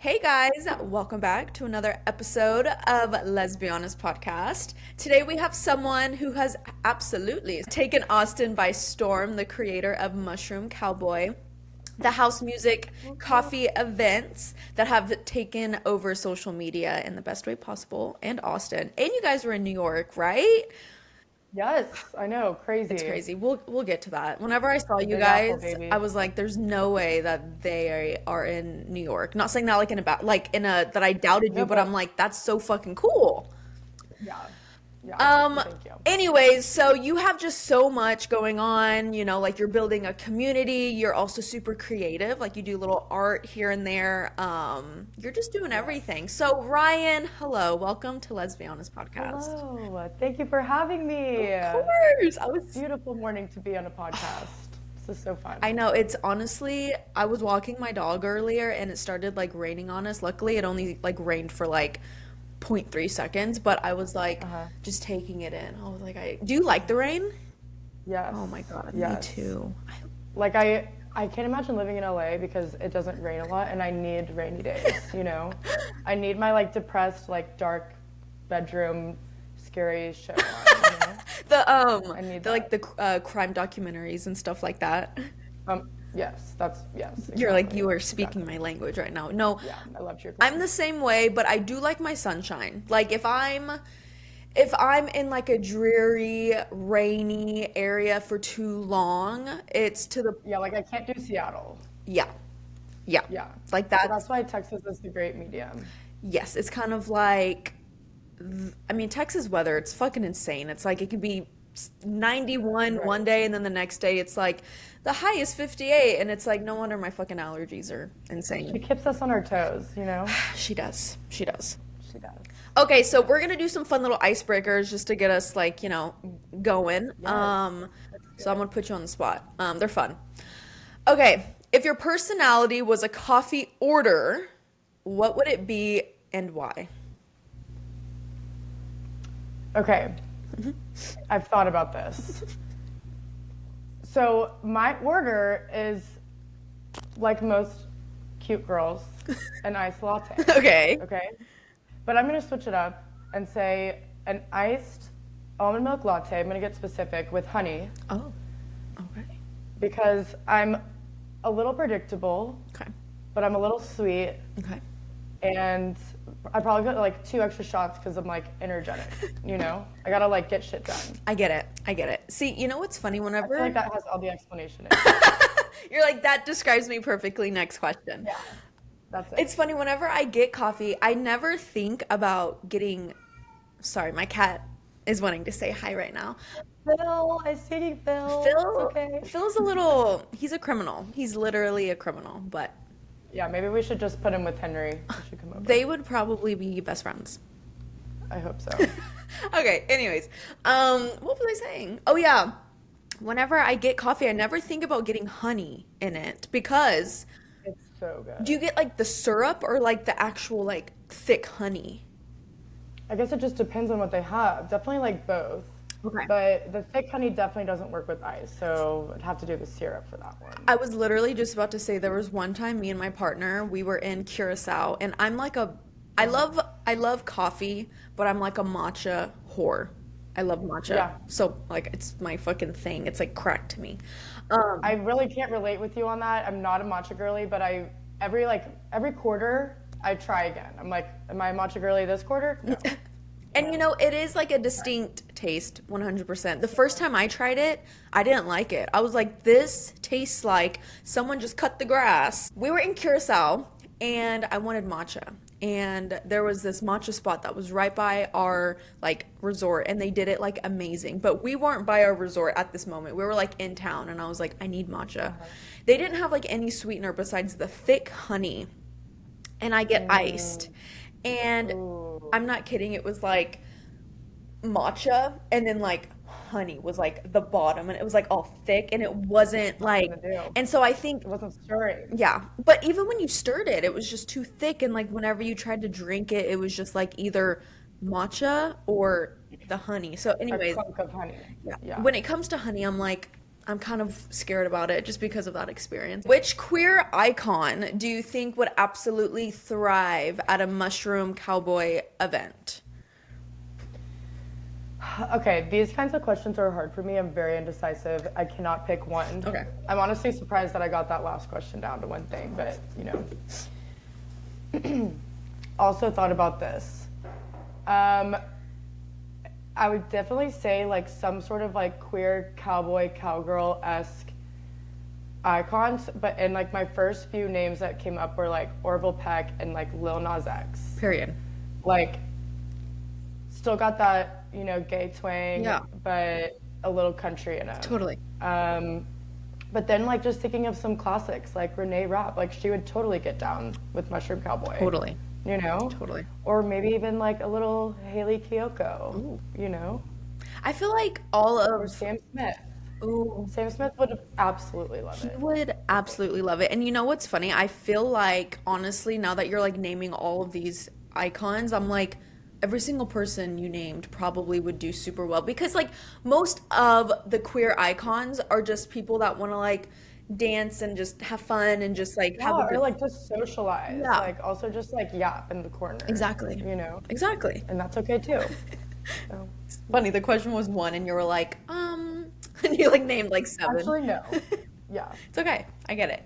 Hey guys, welcome back to another episode of Let's Be Honest podcast. Today we have someone who has absolutely taken Austin by storm, the creator of Mushroom Cowboy, the house music Woohoo. coffee events that have taken over social media in the best way possible, and Austin. And you guys were in New York, right? Yes, I know, It's crazy. crazy. We'll get to that. Whenever I saw The you Big Apple, guys, I baby. was like, "There's no way that they are in New York." Not saying that like in about like in a that I doubted you, No, but I'm but like, "That's so fucking cool." yeah, yeah. Um, Thank you. Anyways, so you have just so much going on, like you're building a community, you're also super creative, like you do little art here and there. You're just doing Yes. everything. So Ryan, hello, welcome to Let's Be Honest podcast. Hello. Thank you for having me. Of course. Beautiful morning to be on a podcast. This is so fun. I know it's honestly, I was walking my dog earlier and it started like raining on us. Luckily, it only like rained for like 0.3 seconds, but I was like Uh-huh. just taking it in. I was like, do you like the rain? Yes. Oh my God, me Yes. too. Like I can't imagine living in LA because it doesn't rain a lot and I need rainy days. I need my like depressed, like dark bedroom scary shit on. I need The like that. the crime documentaries and stuff like that. Yes, yes, You're like, exactly. you are speaking Exactly. my language right now. No, Yeah, I love true I'm crime. the same way, but I do like my sunshine. Like if I'm in like a dreary, rainy area for too long, it's to the Yeah, like I can't do Seattle. yeah. Yeah. Yeah. Like So that's that's why Texas is the great medium. yes, it's kind of like I mean Texas weather, it's fucking insane. It's like it can be 91 one Right. day and then the next day it's like the high is 58 and it's like no wonder my fucking allergies are She insane. keeps us on our toes. She does. She does. She does. Okay, so we're gonna do some fun little icebreakers just to get us like, going. Yes. Let's do So I'm it. gonna put you on the spot. They're fun. Okay, if your personality was a coffee order, what would it be and why? Okay. I've thought about this. So my order is like most cute girls, an iced latte. Okay. Okay? But I'm gonna switch it up and say an iced almond milk latte. I'm gonna get specific with honey Oh, okay. because I'm a little predictable, Okay. but I'm a little sweet, Okay. and I probably got like 2 extra shots because I'm like energetic. I gotta like get shit done. I get it. I get it. See, you know what's funny I feel like whenever that has all the explanation in it. you're like, that describes me perfectly. Next question. Yeah, that's it. It's funny, whenever I get coffee, I never think about getting. Sorry, my cat is wanting to say hi right now. Phil, I see you, Phil. It's Phil, okay. Phil's a little, he's a criminal. He's literally a criminal, but Yeah, maybe we should just put him with Henry. He should come over. they would probably be best friends. I hope so. Okay, anyways, what was I saying? Oh yeah, whenever I get coffee, I never think about getting honey in it because It's so do you good. get like the syrup or like the actual like thick honey? I guess it just depends on what they have. Definitely like both. Okay. But the thick honey definitely doesn't work with ice, so I'd have to do the syrup for that one. I was literally just about to say there was one time me and my partner, we were in Curacao and I Uh-huh. love I love coffee, but I'm like a matcha whore. I love matcha. Yeah, So like it's my fucking thing. It's like crack to me. I really can't relate with you on that. I'm not a matcha girly, but every quarter I try again. I'm like, am I a matcha girly this quarter? No. And it is like a distinct taste, 100%. The first time I tried it, I didn't like it. I was like, this tastes like someone just cut the grass. We were in Curacao and I wanted matcha. And there was this matcha spot that was right by our like resort and they did it like amazing. But we weren't by our resort at this moment. We were like in town and I was like, I need matcha. Uh-huh. They didn't have like any sweetener besides the thick honey and I get iced. Mm. And Ooh, I'm not kidding, it was like matcha and then like honey was like the bottom and it was like all thick and it wasn't nothing like to do. and so I think It wasn't stirring. yeah, but even when you stirred it, it was just too thick and like whenever you tried to drink it, it was just like either matcha or the honey. So A anyways, clunk of honey. yeah. Yeah. When it comes to honey, I'm like I'm kind of scared about it just because of that experience. Which queer icon do you think would absolutely thrive at a Mushroom Cowboy event? Okay, these kinds of questions are hard for me. I'm very indecisive. I cannot pick one. Okay. I'm honestly surprised that I got that last question down to one thing, but also thought about this. Um, I would definitely say like some sort of like queer cowboy cowgirl esque icons, but and like my first few names that came up were like Orville Peck and like Lil Nas X. Period. Like still got that gay twang, Yeah, but a little country in it. totally. Um, but then like just thinking of some classics like Renee Rapp, like she would totally get down with Mushroom Cowboy, Totally. you know, Totally. or maybe even like a little Haley Kiyoko, Ooh. you know, I feel like all or of, Sam Smith. ooh, Sam Smith would absolutely love he it. would absolutely love it. And you know what's funny? I feel like, honestly, now that you're like naming all of these icons, I'm like, every single person you named probably would do super well because, like, most of the queer icons are just people that want to, like, dance and just have fun and just, like, have a Yeah, or good, like just socialize, yeah, like also just like yap in the corner, exactly. you know, Exactly. and that's okay too. So, It's funny. The question was one, and you were like, and you like named like seven. actually, no. Yeah. It's okay. I get it.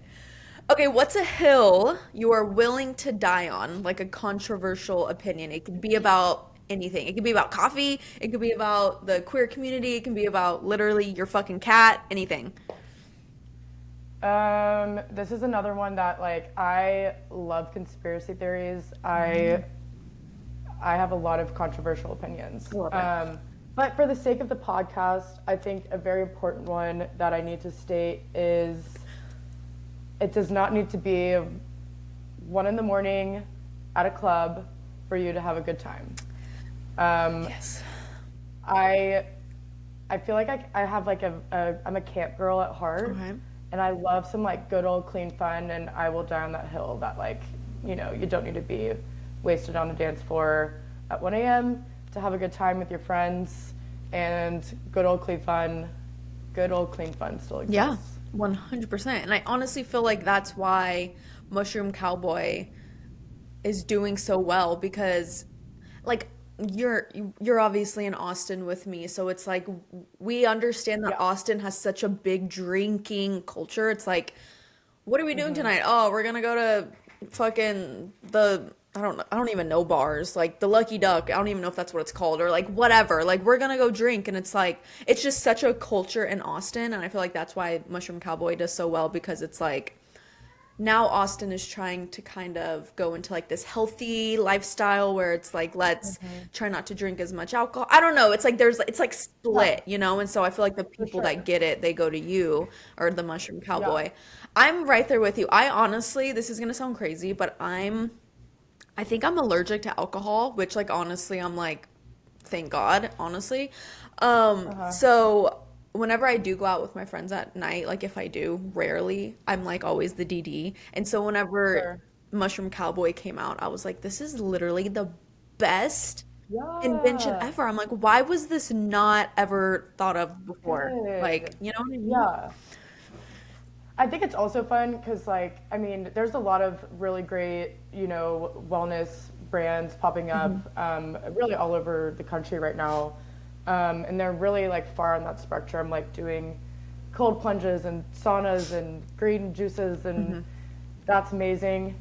Okay, what's a hill you are willing to die on? Like a controversial opinion. It could be about anything. It could be about coffee. It could be about the queer community. It can be about literally your fucking cat. Anything. This is another one that like I love conspiracy theories. I have a lot of controversial opinions. I love it. But for the sake of the podcast, I think a very important one that I need to state is it does not need to be 1 in the morning at a club for you to have a good time. Um, Yes. I I feel like I have like I'm a camp girl at heart, Okay. and I love some like good old clean fun, and I will die on that hill that like you don't need to be wasted on a dance floor at 1 a.m. to have a good time with your friends, and good old clean fun still Yeah, exists. 100%. And I honestly feel like that's why Mushroom Cowboy is doing so well because like you're obviously in Austin with me, so it's like we understand that Yeah. Austin has such a big drinking culture. It's like, what are we doing Hmm. tonight? Oh, we're gonna go to fucking the I don't even know bars, like the Lucky Duck. I don't even know if that's what it's called or like whatever. Like we're gonna go drink and it's like it's just such a culture in Austin and I feel like that's why Mushroom Cowboy does so well because it's like now Austin is trying to kind of go into like this healthy lifestyle where it's like let's Hmm. try not to drink as much alcohol. I don't know. It's like there's it's like Yeah, split, you know? And so I feel like the for people that sure. get it, they go to you or the Mushroom Yeah. Cowboy. I'm right there with you. I honestly, this is going to sound crazy, but I think I'm allergic to alcohol, which like honestly I'm like thank God, honestly. Uh-huh. So whenever I do go out with my friends at night, like if I do, rarely, I'm like always the DD. And so whenever Sure. Mushroom Cowboy came out, I was like, this is literally the best invention Yeah. ever. I'm like, why was this not ever thought of before? Like, Good. you know what I mean? Yeah. I think it's also fun because, like, I mean, there's a lot of really great, wellness brands popping up, Mhm. really all over the country right now, and they're really like far on that spectrum, like doing cold plunges and saunas and green juices, and Mhm. that's amazing,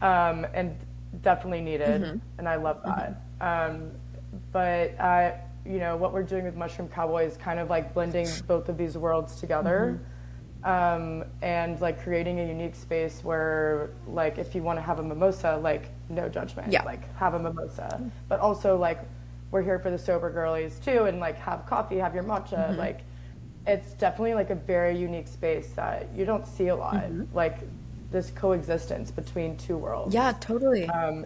and definitely needed, Mhm. and I love Mhm. that. But what we're doing with Mushroom Cowboy is kind of like blending both of these worlds together, Mhm. and like creating a unique space where like if you want to have a mimosa, like no judgment, Yeah. like have a mimosa, but also like we're here for the sober girlies too, and like have coffee, have your matcha, Mhm. like it's definitely like a very unique space that you don't see a lot, Mhm. like this coexistence between two Yeah, worlds, totally.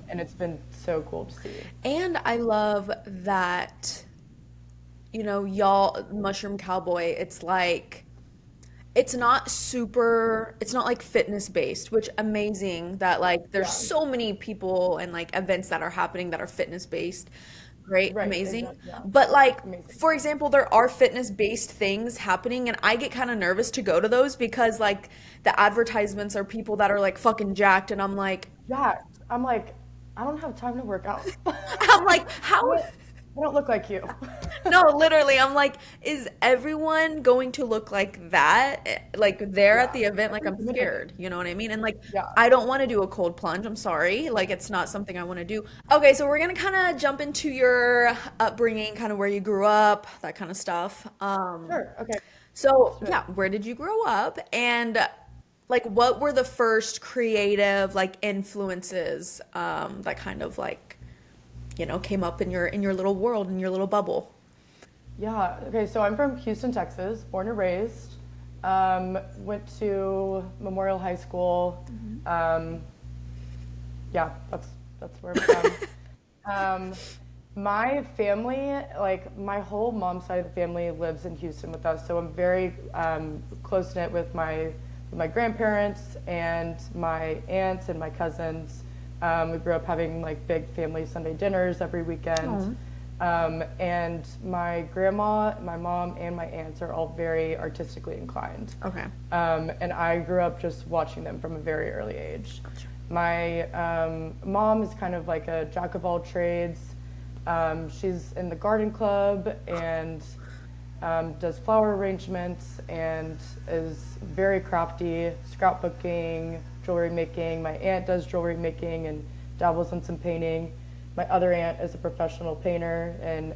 and it's been so cool to see. And I love that, y'all, Mushroom Cowboy, it's like, it's not super, it's not like fitness based, which amazing that like there's Yeah. so many people and like events that are happening that are fitness based. great, Right, amazing. exactly. Yeah, But like, amazing. for example, there are fitness-based things happening, and I get kind of nervous to go to those because like the advertisements are people that are like fucking jacked, and I'm like, Yeah, I'm like, I don't have time to work out. I'm like, how? I don't look like you. No, literally, I'm like, is everyone going to look like that? Like they're at Yeah, the event, that's like I'm intimidating. scared, you know what I mean? And like, Yeah, I don't want to do a cold plunge. I'm sorry. Like, it's not something I want to do. Okay, so we're gonna kind of jump into your upbringing, kind of where you grew up, that kind of stuff. sure. Okay, let's So do it. yeah, where did you grow up? And like, what were the first creative like influences that kind of like, came up in your little world, in your little bubble? Yeah, okay, so I'm from Houston, Texas, born and raised. Went to Memorial High School. Um, yeah, that's where I'm from. Um, my family, like my whole mom's side of the family lives in Houston with us, so I'm very close knit with my grandparents and my aunts and my cousins. We grew up having like big family Sunday dinners every weekend. Oh, And my grandma, my mom, and my aunts are all very artistically inclined. okay. And I grew up just watching them from a very early age. My mom is kind of like a jack of all trades. She's in the garden club and does flower arrangements and is very crafty, scrapbooking, jewelry making. My aunt does jewelry making and dabbles in some painting. My other aunt is a professional painter and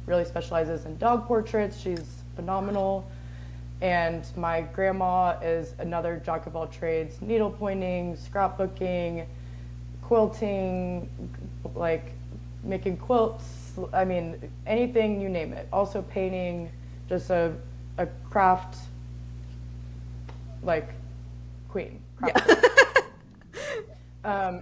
really specializes in dog portraits. She's phenomenal. And my grandma is another jack of all trades, needle pointing, scrapbooking, quilting, like making quilts. I mean, anything you name it. Also painting, just a craft, like queen, Yeah. craft queen. Um,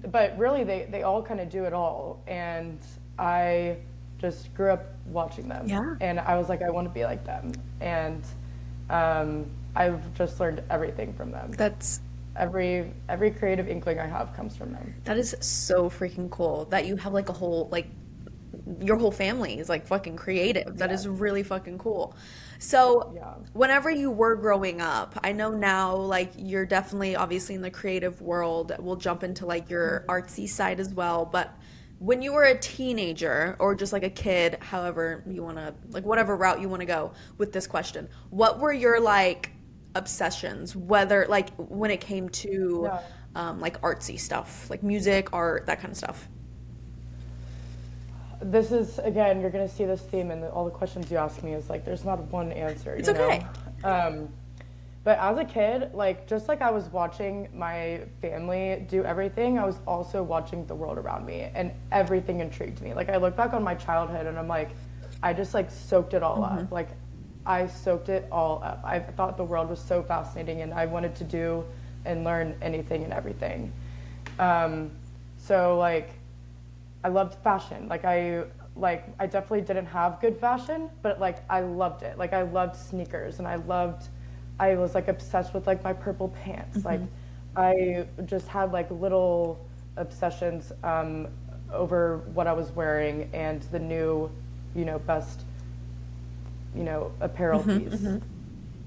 but really, they all kind of do it all. And I just grew up watching them. Yeah. And I was like, I want to be like them. And I've just learned everything from them. That's Every creative inkling I have comes from them. that is so freaking cool that you have like a whole like your whole family is like fucking creative. That Yeah, is really fucking cool. So, yeah. whenever you were growing up, I know now like you're definitely obviously in the creative world. We'll jump into like your artsy side as well, but when you were a teenager or just like a kid, however you want to like whatever route you want to go with this question, what were your like obsessions, whether like when it came to Yeah. like artsy stuff, like music, art, that kind of stuff? This is, again, you're going to see this theme in all the questions you ask me is like, there's not one answer, It's you know? okay. Um, but as a kid, like, just like I was watching my family do everything, I was also watching the world around me and everything intrigued me. Like, I look back on my childhood and I'm like, I just like soaked it all up. Like, I soaked it all up. I thought the world was so fascinating and I wanted to do and learn anything and everything. Um, so like, I loved fashion. I definitely didn't have good fashion, but like I loved it. Like I loved sneakers and I was like obsessed with like my purple pants. Like I just had like little obsessions over what I was wearing and the new, best, apparel piece.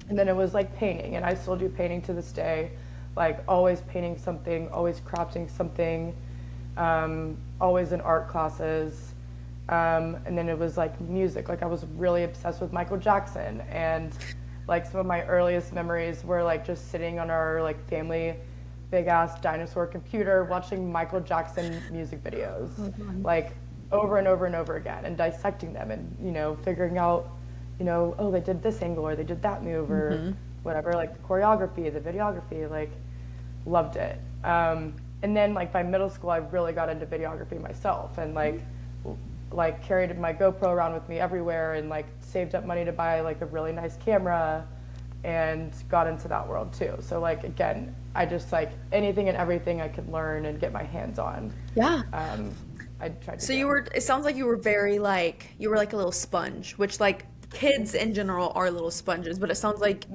And then it was like painting, and I still do painting to this day. Like always painting something, always crafting something, always in art classes. And then it was like music. Like I was really obsessed with Michael Jackson, and like some of my earliest memories were like just sitting on our like family big ass dinosaur computer watching Michael Jackson music videos, like over and over and over again, and dissecting them, and figuring out, oh, they did this angle or they did that move or whatever, like the choreography, the videography, like loved it. And then like by middle school, I really got into videography myself, and like carried my GoPro around with me everywhere, and like saved up money to buy like a really nice camera, and got into that world too. So like again, I just like anything and everything I could learn and get my hands on. Yeah. I tried to So do. it sounds like you were very like, you were like a little sponge, which like kids in general are little sponges, but it sounds like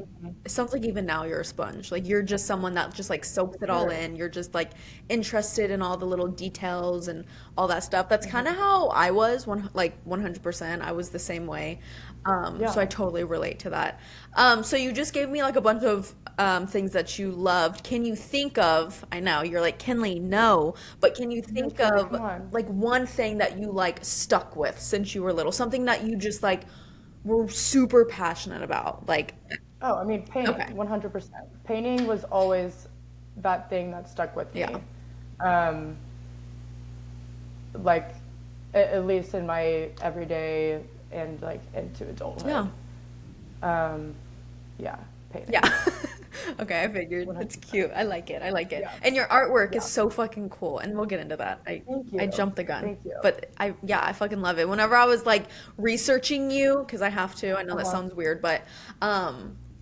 even now you're a sponge. Like you're just someone that just like soaks For it all sure. in. You're just like interested in all the little details and all that stuff. That's kind of how I was, 100%. I was the same way. So I Yeah. totally relate to that. So you just gave me like a bunch of things that you loved. Can you think of, I know you're like, Kinley, no, but can you No, think Kelly, of come on. like one thing that you like stuck with since you were little? Something that you just like were super passionate about. Like, Oh, I mean, painting, okay. 100%. Painting was always that thing that stuck with Yeah. me. Um, like, at least in my everyday and like into Yeah. adulthood. Um, yeah, Yeah. painting, Okay, I figured. It's 100%. cute. I like it. I like it. Yeah, And your artwork is yeah. so fucking cool. And we'll get into that. Thank I you. jumped the gun. Thank you. But I fucking love it. Whenever I was like researching you, because I have to, I know that Uh-huh. sounds weird, but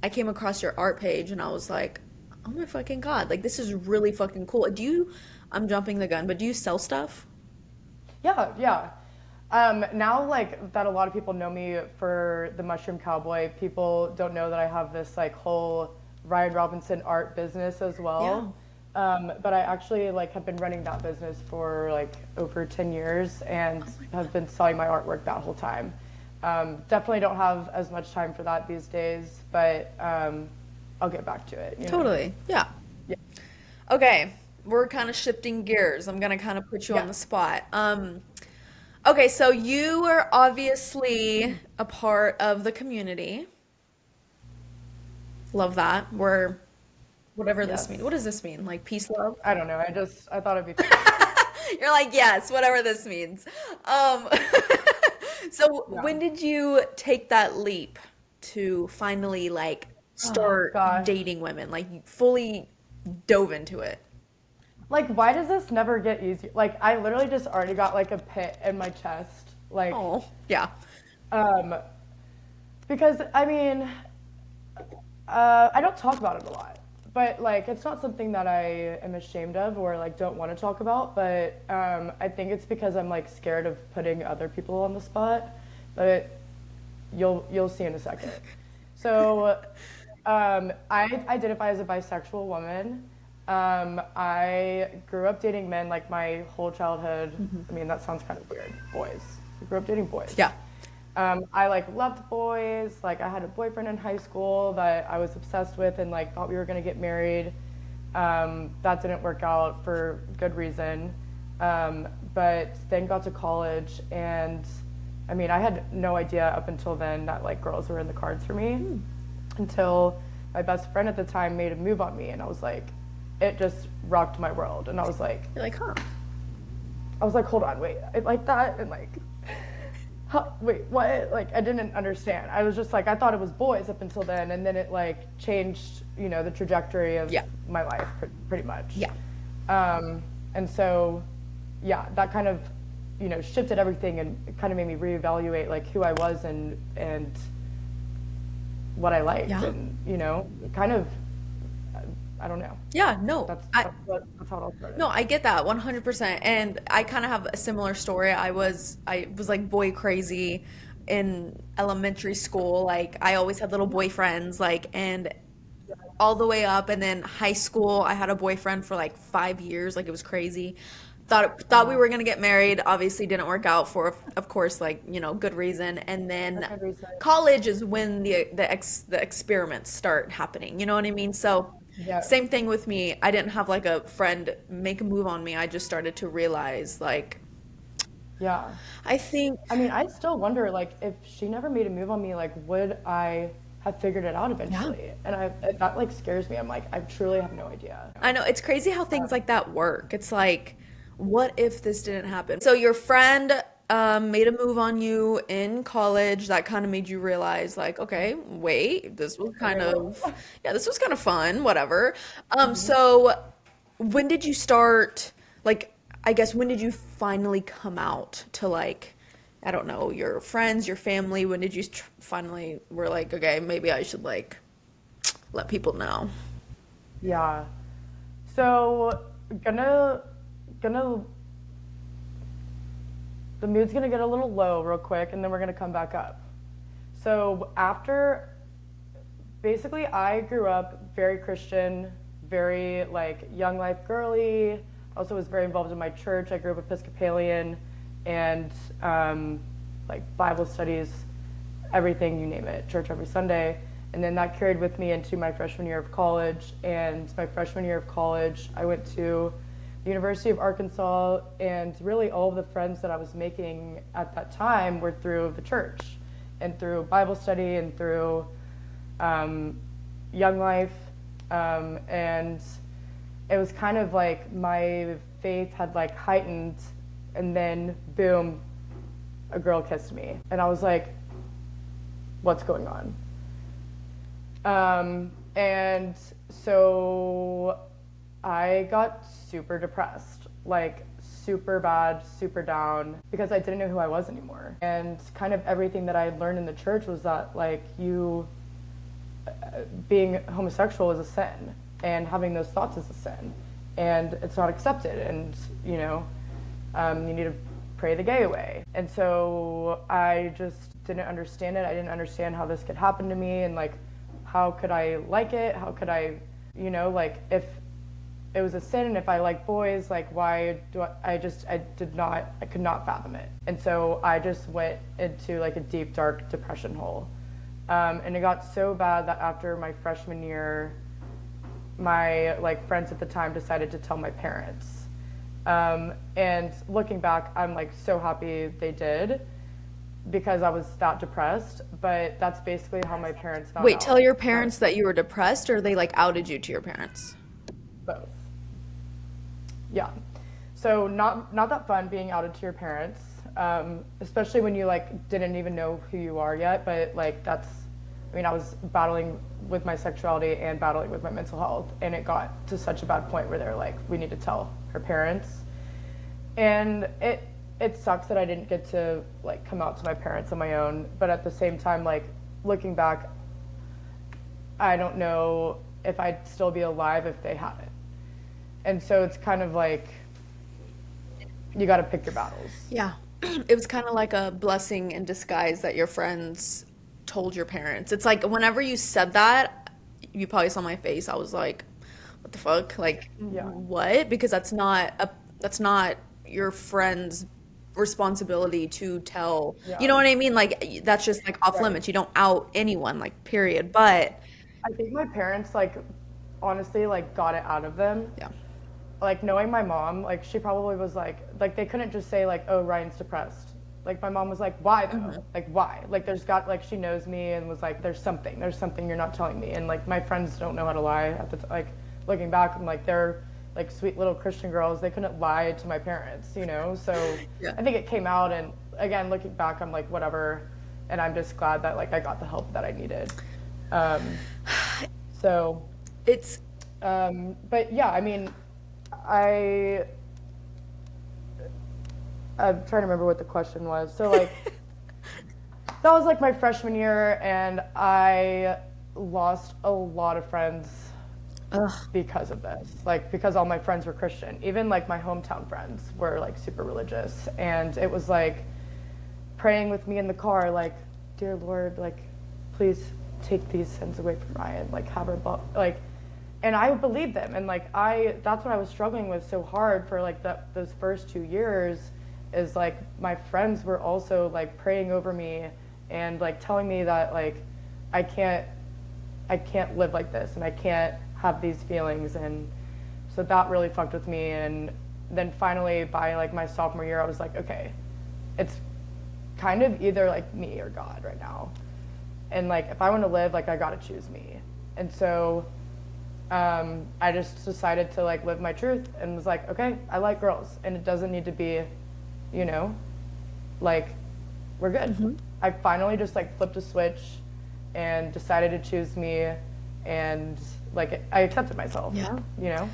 I came across your art page and I was like, oh my fucking God, like this is really fucking cool. I'm jumping the gun, but do you sell stuff? Yeah, yeah. Now, like that, a lot of people know me for the Mushroom Cowboy. People don't know that I have this like whole Ryan Robinson art business as Yeah. well. But I actually like have been running that business for like over 10 years and Oh my God. have been selling my artwork that whole time. Definitely don't have as much time for that these days, but I'll get back to it, you know? Totally. Yeah. Yeah. Okay, we're kind of shifting gears. I'm gonna kind of put you on Yeah. the spot. Okay, so you are obviously a part of the community. Love that. We're whatever this means. Yes. What does this mean? Like peace, love? I don't know. I thought it'd be fun. You're like, yes, whatever this means. Um, so Yeah. when did you take that leap to finally like Oh start gosh. dating women? Like you fully dove into it. Like, why does this never get easier? Like, I literally just already got like a pit in my chest. Like, Oh, yeah. um, because I mean, I don't talk about it a lot, but like, it's not something that I am ashamed of or like don't want to talk about. But I think it's because I'm like scared of putting other people on the spot. But you'll see in a second. So, I identify as a bisexual woman. I grew up dating men like my whole childhood. I mean, that sounds kind of weird. Boys. I grew up dating boys. Yeah. I like loved boys. Like I had a boyfriend in high school that I was obsessed with and like thought we were gonna get married. That didn't work out for good reason. But then got to college and I mean, I had no idea up until then that like girls were in the cards for me until my best friend at the time made a move on me and I was like, it just rocked my world. And You're like, huh? I was like, hold on, wait, I like that? And like, how, wait, what? Like, I didn't understand. I was just like, I thought it was boys up until then. And then it like changed, you know, the trajectory of Yeah. my life pretty much. Yeah. And so, yeah, that kind of, you know, shifted everything and it kind of made me reevaluate like who I was and what I liked Yeah. and, you know, kind of, I don't know. Yeah, no. That's how it all started. No, I get that 100%. And I kind of have a similar story. I was like boy crazy in elementary school. Like I always had little boyfriends like and all the way up and then high school I had a boyfriend for like 5 years. Like it was crazy. Thought we Uh, were going to get married. Obviously didn't work out for of course like, good reason. And for then good reason. college is when the experiments start happening. You know what I mean? So Yeah. same thing with me. I didn't have like a friend make a move on me. I just started to realize like Yeah. I think I mean, I still wonder, like, if she never made a move on me, like, would I have figured it out yeah. eventually? And that like scares me. I'm like, I truly have no idea. I know it's crazy how things like that work. It's like, what if this didn't happen? So your friend made a move on you in college that kind of made you realize, like, okay, wait, this was kind Real. of, yeah, this was kind of fun, whatever. Mhm. So when did you start, like, I guess when did you finally come out to like, I don't know, your friends, your family? When did you finally were like, okay, maybe I should like let people know? Yeah. So gonna gonna the mood's gonna get a little low real quick, and then we're gonna come back up. So after, basically, I grew up very Christian, very like young life girly. Also was very involved in my church. I grew up Episcopalian, and like Bible studies, everything you name it, church every Sunday. And then that carried with me into my freshman year of college. And my freshman year of college, I went to the University of Arkansas, and really all of the friends that I was making at that time were through the church and through Bible study and through Young Life. And it was kind of like my faith had like heightened, and then boom, a girl kissed me. And I was like, what's going on? And so I got super depressed, like super bad, super down, because I didn't know who I was anymore. And kind of everything that I had learned in the church was that like being homosexual is a sin, and having those thoughts is a sin, and it's not accepted, and you need to pray the gay away. And so I just didn't understand it. I didn't understand how this could happen to me, and like how could I like it? How could I, like if it was a sin and if I like boys, like why do I could not fathom it. And so I just went into like a deep, dark depression hole. And it got so bad that after my freshman year, my like friends at the time decided to tell my parents. And looking back, I'm like so happy they did, because I was that depressed. But that's basically how my parents found out. Wait, tell your parents that you were depressed, or they like outed you to your parents? Both. Yeah. So not that fun being outed to your parents, especially when you like didn't even know who you are yet. But like I was battling with my sexuality and battling with my mental health, and it got to such a bad point where they're like, we need to tell her parents. And it sucks that I didn't get to like come out to my parents on my own, but at the same time, like looking back, I don't know if I'd still be alive if they hadn't. And so it's kind of like you got to pick your battles. Yeah. It was kind of like a blessing in disguise that your friends told your parents. It's like whenever you said that, you probably saw my face. I was like, what the fuck? Like, Yeah. what? Because that's not your friend's responsibility to tell. Yeah. You know what I mean? Like that's just like off Right. limits. You don't out anyone, like period. But I think my parents like honestly like got it out of them. yeah. Like knowing my mom, like she probably was like they couldn't just say like, oh, Ryan's depressed. Like my mom was like, why though? Like why? Like like she knows me and was like, there's something you're not telling me. And like my friends don't know how to lie at the like looking back, I'm like they're like sweet little Christian girls. They couldn't lie to my parents, So Yeah. I think it came out, and again looking back, I'm like whatever, and I'm just glad that like I got the help that I needed. Um, so, It's but yeah, I mean, I I'm trying to remember what the question was. So like that was like my freshman year, and I lost a lot of friends ugh. because of this. Like because all my friends were Christian. Even like my hometown friends were like super religious, and it was like praying with me in the car, like, dear Lord, like, please take these sins away from Ryan, like have her like. And I believed them, and like that's what I was struggling with so hard for like those first 2 years, is like my friends were also like praying over me and like telling me that like I can't live like this, and I can't have these feelings. And so that really fucked with me. And then finally by like my sophomore year, I was like, okay, it's kind of either like me or God right now, and like if I want to live, like I gotta choose me. And so I just decided to like live my truth, and was like, okay, I like girls, and it doesn't need to be, like we're good. I finally just like flipped a switch and decided to choose me, and like I accepted myself. Yeah.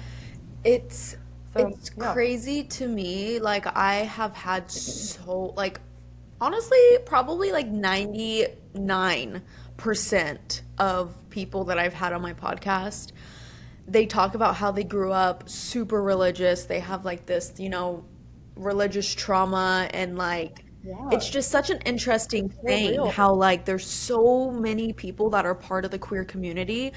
It's So it's yeah. crazy to me. Like I have had so like honestly probably like 99% of people that I've had on my podcast, they talk about how they grew up super religious. They have like this, religious trauma, and like Yeah, it's just such an interesting it's so thing real. how like there's so many people that are part of the queer community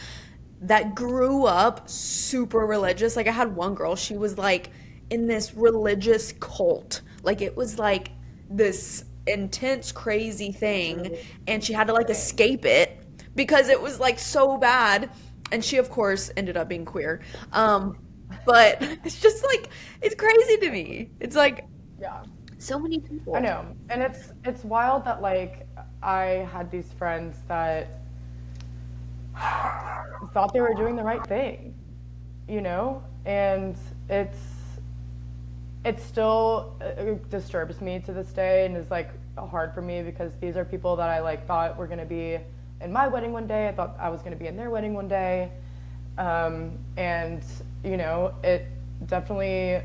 that grew up super religious. Like I had one girl, she was like in this religious cult. Like it was like this intense crazy It's thing really and she had to like insane. escape it because it was like so bad, and she of course ended up being queer. But it's just like it's crazy to me. It's like Yeah. so many I people. know. And it's wild that like I had these friends that thought they were doing the right thing, you know? And it's it still disturbs me to this day and is like hard for me because these are people that I like thought were going to be in my wedding one day. I thought I was going to be in their wedding one day. And you know, it definitely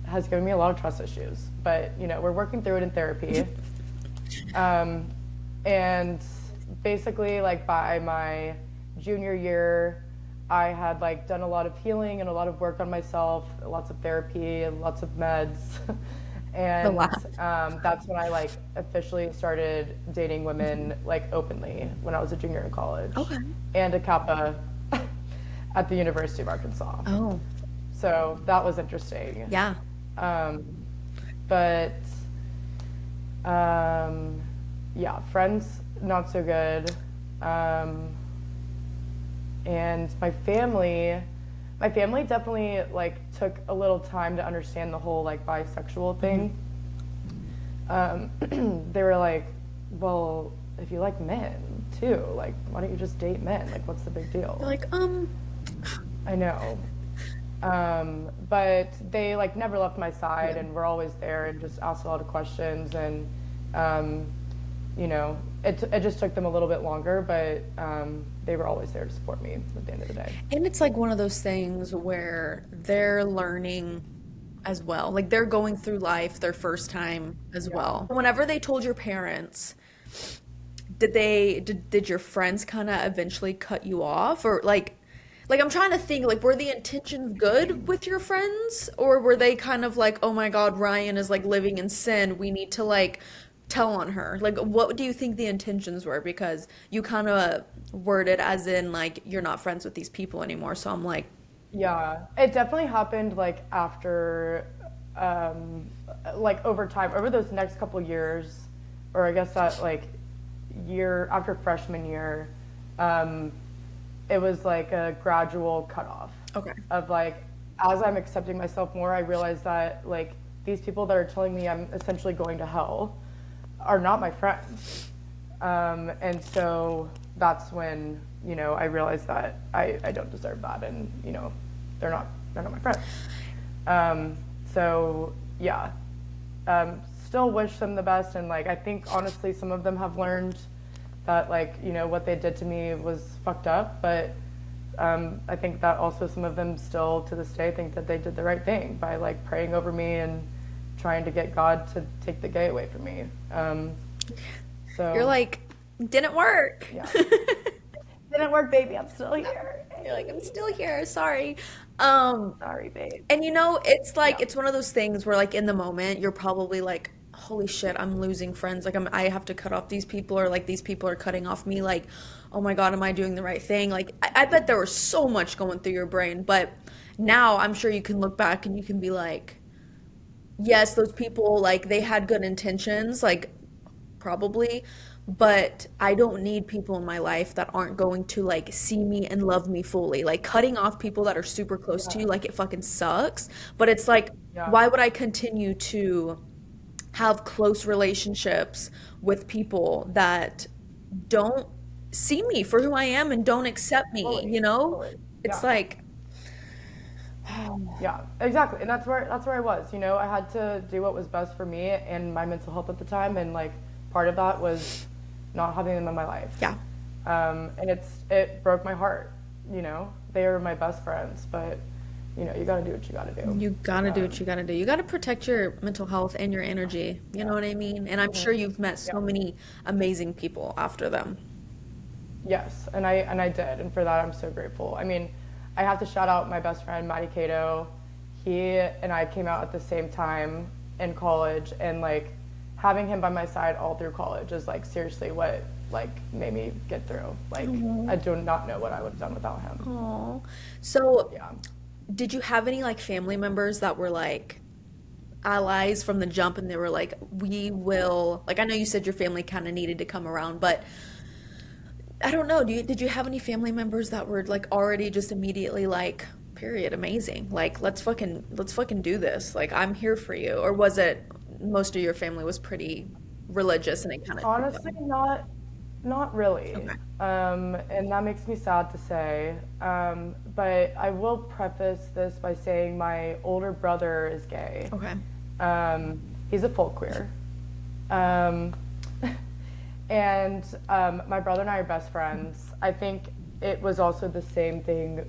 has given me a lot of trust issues, but you know, we're working through it in therapy. Um, and basically, like by my junior year, I had like done a lot of healing and a lot of work on myself, lots of therapy and lots of meds. The And laugh. that's when I like officially started dating women like openly when I was a junior in college Okay. and a Kappa at the University of Arkansas. Oh, So that was interesting. yeah. Um, but um, yeah, friends not so good. Um, and my family definitely like took a little time to understand the whole like bisexual Hmm. thing. They were like, well, if you like men too, like why don't you just date men? Like what's the big You're deal? like, I know. But they like never left my side yeah. and were always there and just asked a lot of questions and um, you know it just took them a little bit longer, but they were always there to support me at the end of the day. And it's like one of those things where they're learning as well. Like they're going through life their first time as Yeah. well. Whenever they told your parents, did your friends kind of eventually cut you off, or like I'm trying to think, like were the intentions good with your friends, or were they kind of like, "Oh my God, Ryan is like living in sin. We need to like tell on her." Like what do you think the intentions were? Because you kind of worded as in like you're not friends with these people anymore. So I'm like, Yeah, it definitely happened like after, um, like over time, over those next couple years, or I guess that like year after freshman year, um, it was like a gradual cutoff okay. of like, as I'm accepting myself more, I realize that like these people that are telling me I'm essentially going to hell are not my friends. And so that's when, you know, I realized that I don't deserve that and, you know, they're not they're not my friends. So yeah. Still wish them the best and like I think honestly some of them have learned that like, you know, what they did to me was fucked up, but I think that also some of them still to this day think that they did the right thing by like praying over me and trying to get God to take the gay away from me. You're So like, didn't work. yeah. Didn't work, baby. I'm still here. You're like, I'm still here. Sorry. Um, Sorry, babe. And you know, it's like Yeah. it's one of those things where like in the moment you're probably like, holy shit, I'm losing friends. Like I have to cut off these people, or like these people are cutting off me. Like, oh my God, am I doing the right thing? Like I bet there was so much going through your brain, but now I'm sure you can look back and you can be like, yes, those people like they had good intentions, like probably, but I don't need people in my life that aren't going to like see me and love me fully. Like cutting off people that are super close to Yeah. you, like it fucking sucks, but it's like Yeah. why would I continue to have close relationships with people that don't see me for who I am and don't accept me, Totally. you know? Totally. It's Yeah. like Yeah. Exactly. And that's where I was. You know, I had to do what was best for me and my mental health at the time, and like part of that was not having them in my life. yeah. And it broke my heart. You know, they are my best friends, but you know, you got to do what you got to do. You gotta do what Um, you gotta do. You gotta protect your mental health and your energy. You yeah. know what I mean? And I'm sure you've met Yeah. so many amazing people after them. Yes, and I did, and for that I'm so grateful. I mean, I have to shout out my best friend Matty Cato. He and I came out at the same time in college, and like having him by my side all through college is like seriously what like made me get through. Like I do not know what I would have done without him. Oh. So, Yeah. did you have any like family members that were like allies from the jump and they were like, we will, like I know you said your family kind of needed to come around, but I don't know, did you have any family members that were like already just immediately like, period, amazing. Like let's fucking do this. Like I'm here for you. Or was it most of your family was pretty religious and it kind of took Honestly, them? not really. Okay. And that makes me sad to say. But I will preface this by saying my older brother is gay. Okay. He's a folk queer. Um, and my brother and I are best friends. I think it was also the same thing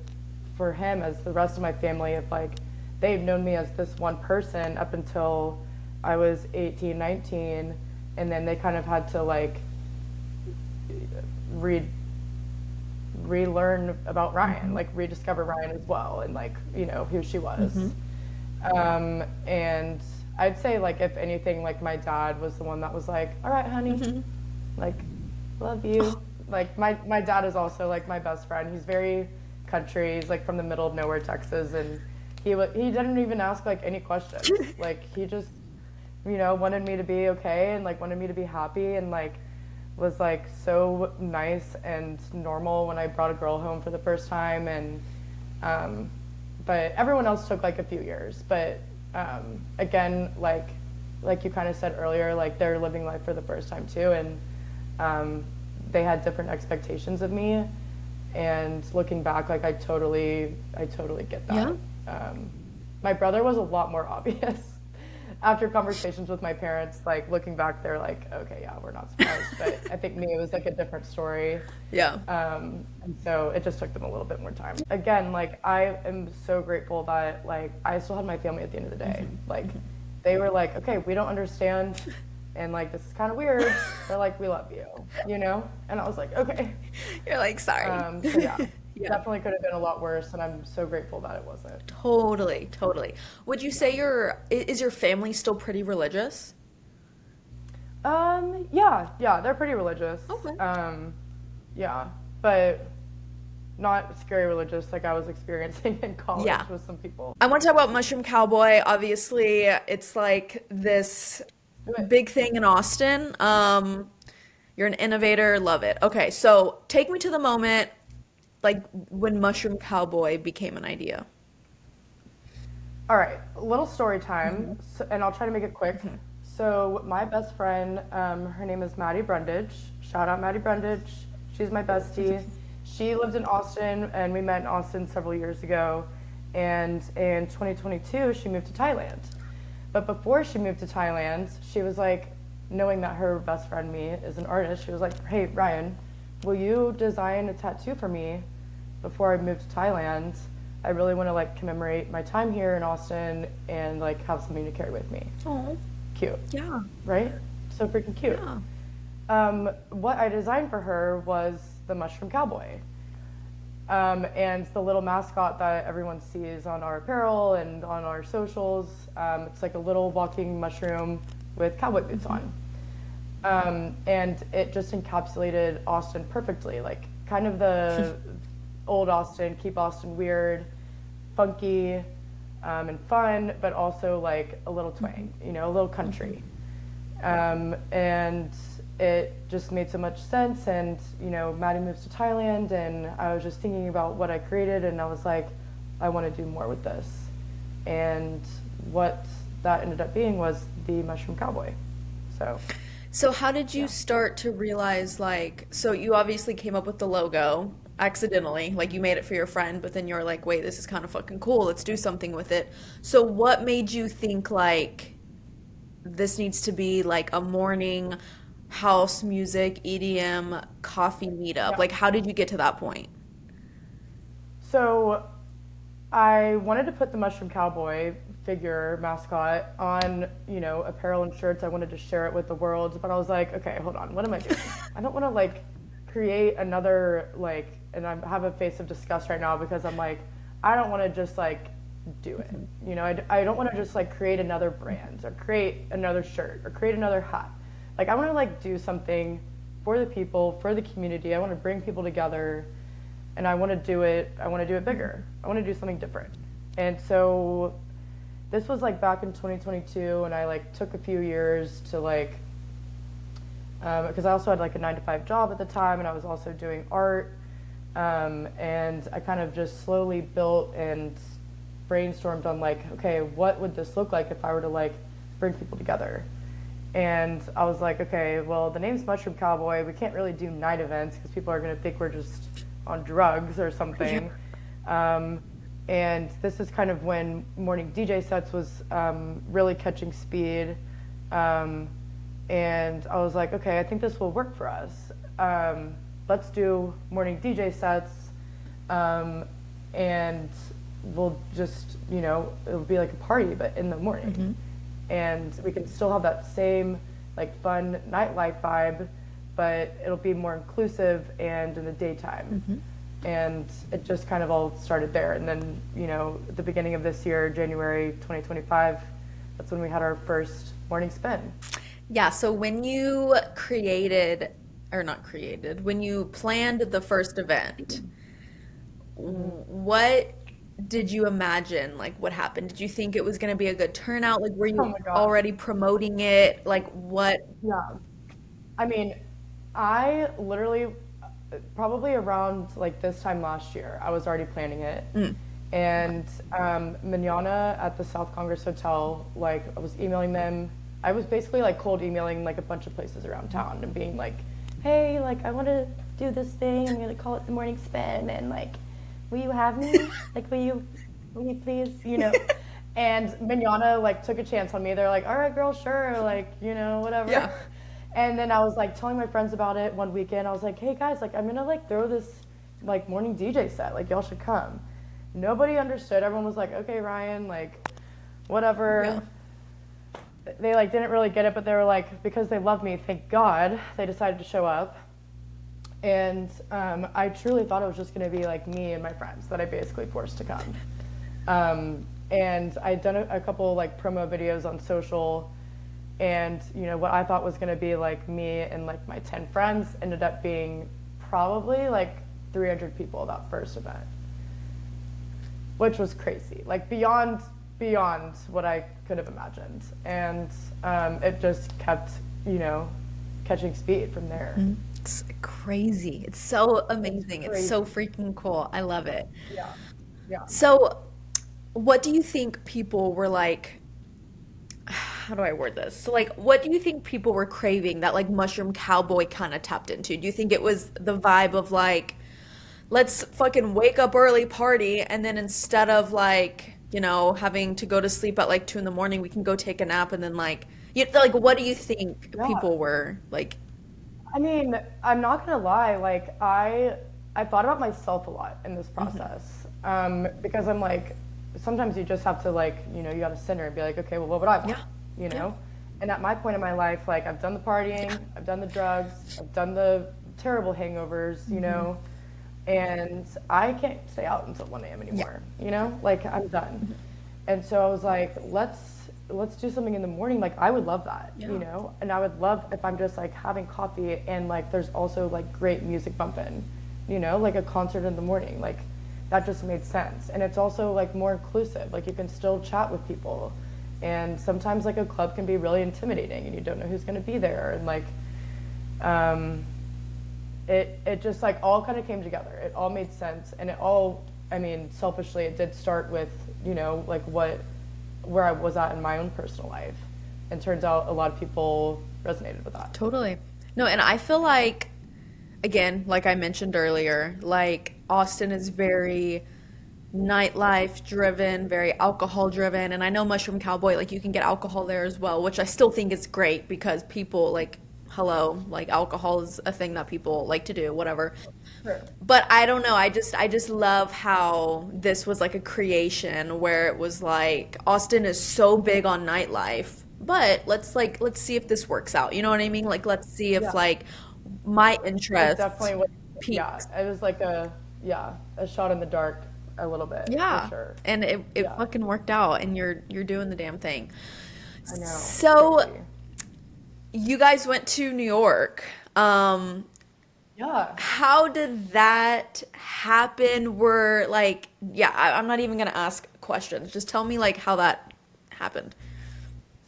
for him as the rest of my family. Of like, they've known me as this one person up until I was 18, 19, and then they kind of had to like re relearn about Ryan, like rediscover Ryan as well, and like who she was. And I'd say like if anything, like my dad was the one that was like, "All right, honey, like love you." Like my dad is also like my best friend. He's very country. He's like from the middle of nowhere, Texas, and he didn't even ask like any questions. Like he just wanted me to be okay and like wanted me to be happy and like was like so nice and normal when I brought a girl home for the first time. And but everyone else took like a few years. But again, like you kind of said earlier, like they're living life for the first time too, and they had different expectations of me. And looking back, like I totally get that. My brother was a lot more obvious. After conversations with my parents, like looking back, they're like, okay, yeah, we're not surprised. But I think me, it was like a different story. Yeah. And so it just took them a little bit more time. Again, like I am so grateful that like I still had my family at the end of the day. Like they were like, okay, we don't understand, and like this is kind of weird. They're like, we love you, And I was like, okay. You're like, sorry. So yeah, Yeah. definitely could have been a lot worse, and I'm so grateful that it wasn't. Totally, totally. Would you say is your family still pretty religious? Yeah, they're pretty religious. Okay. Yeah, but not scary religious like I was experiencing in college Yeah. with some people. I want to talk about Mushroom Cowboy. Obviously, it's like this Do it. big thing in Austin. You're an innovator, love it. Okay, so take me to the moment like when Mushroom Cowboy became an idea. All right, a little story time, so, and I'll try to make it quick. So my best friend, her name is Maddie Brundage. Shout out Maddie Brundage. She's my bestie. She lived in Austin, and we met in Austin several years ago. And in 2022, she moved to Thailand. But before she moved to Thailand, she was like, knowing that her best friend, me, is an artist, she was like, hey, Ryan, will you design a tattoo for me before I move to Thailand? I really want to like commemorate my time here in Austin and like have something to carry with me. Oh, Cute, yeah. right? So freaking cute. Yeah. What I designed for her was the Mushroom Cowboy. And the little mascot that everyone sees on our apparel and on our socials. It's like a little walking mushroom with cowboy boots on. And it just encapsulated Austin perfectly, like kind of the old Austin, keep Austin weird, funky, and fun, but also like a little twang, a little country. And it just made so much sense. And, Maddie moves to Thailand, and I was just thinking about what I created, and I was like, I want to do more with this. And what that ended up being was the Mushroom Cowboy. So, So how did you yeah. start to realize like so you obviously came up with the logo accidentally, like you made it for your friend, but then you're like, wait, this is kind of fucking cool. Let's do something with it. So what made you think like this needs to be like a morning house music, EDM, coffee meetup? Yeah. Like how did you get to that point? So I wanted to put the Mushroom Cowboy figure mascot on, apparel and shirts. I wanted to share it with the world, but I was like, okay, hold on, what am I doing? I don't want to like create another like, and I have a face of disgust right now because I'm like, I don't want to just like do it. You know, I don't want to just like create another brand or create another shirt or create another hat. Like I want to like do something for the people, for the community. I want to bring people together, and I want to do it. I want to do it bigger. I want to do something different. And so this was like back in 2022, and I like took a few years to like because I also had like a 9 to 5 job at the time, and I was also doing art. And I kind of just slowly built and brainstormed on like, okay, what would this look like if I were to like bring people together? And I was like, okay, well, the name's Mushroom Cowboy. We can't really do night events because people are going to think we're just on drugs or something. And this is kind of when morning DJ sets was really catching speed. And I was like, okay, I think this will work for us. Let's do morning DJ sets, and we'll just, you know, it'll be like a party, but in the morning. And we can still have that same like fun nightlife vibe, but it'll be more inclusive and in the daytime. And it just kind of all started there. And then, you know, at the beginning of this year, January 2025, that's when we had our first morning spin. Yeah, so when you created, or not created, when you planned the first event, what did you imagine like what happened? Did you think it was going to be a good turnout? Like, were Oh you my gosh. already promoting it? Like, what? Yeah. I mean, I literally, probably around like this time last year, I was already planning it. And Manana at the South Congress Hotel, like I was emailing them. I was basically like cold emailing like a bunch of places around town and being like, hey, like I want to do this thing. I'm gonna call it the morning spin, and like, will you have me? Like, will you please, you know? And Manana like took a chance on me. They're like, all right, girl, sure, like, you know, whatever. Yeah. And then I was like telling my friends about it one weekend. I was like, hey guys, like I'm gonna like throw this like morning DJ set. Like y'all should come. Nobody understood. Everyone was like, okay, Ryan, like whatever. Yeah. They like didn't really get it, but they were like, because they love me, thank God, they decided to show up. And I truly thought it was just going to be like me and my friends that I basically forced to come. And I'd done a couple like promo videos on social, and you know what I thought was going to be like me and like my 10 friends ended up being probably like 300 people that first event, which was crazy, like beyond what I could have imagined. And it just kept, you know, catching speed from there. It's crazy. It's so It's amazing. It's crazy. so freaking cool. I love it. Yeah. Yeah. So, what do you think people were like? How do I word this? So, like, what do you think people were craving that like Mushroom Cowboy kind of tapped into? Do you think it was the vibe of like, let's fucking wake up early party, and then instead of like, you know, having to go to sleep at like 2 in the morning, we can go take a nap, and then like, like, what do you think Yeah. people were like? I mean, I'm not gonna lie, like I thought about myself a lot in this process. Because I'm like, sometimes you just have to like, you know, you gotta center and be like, okay, well what would I want? Yeah, You yeah, know? And at my point in my life, like I've done the partying, I've done the drugs, I've done the terrible hangovers, you know, and I can't stay out until 1 a.m. yeah. anymore, you know? Like I'm done. And so I was like, let's do something in the morning. Like I would love that, Yeah. you know? And I would love if I'm just like having coffee and like there's also like great music bumping, you know, like a concert in the morning. Like that just made sense. And it's also like more inclusive. Like you can still chat with people. And sometimes like a club can be really intimidating and you don't know who's going to be there. And like um it just like all kind of came together. It all made sense, and it all, I mean, selfishly, it did start with, you know, like where I was at in my own personal life, and turns out a lot of people resonated with that. Totally. No, and I feel like, again, like I mentioned earlier, like Austin is very nightlife driven, very alcohol driven. And I know Mushroom Cowboy, like you can get alcohol there as well, which I still think is great because people like, hello, like alcohol is a thing that people like to do, whatever. Sure. But I don't know. I just love how this was like a creation where it was like Austin is so big on nightlife, but let's see if this works out. You know what I mean? Like let's see if Yeah. like my It interest definitely was, yeah, peaks. it was like a, yeah, a shot in the dark a little bit for Yeah. sure. And it Yeah, fucking worked out and you're doing the damn thing. I know. It's So crazy. you guys went to New York. Yeah. How did that happen? Yeah, I'm not even gonna ask questions. Just tell me like how that happened.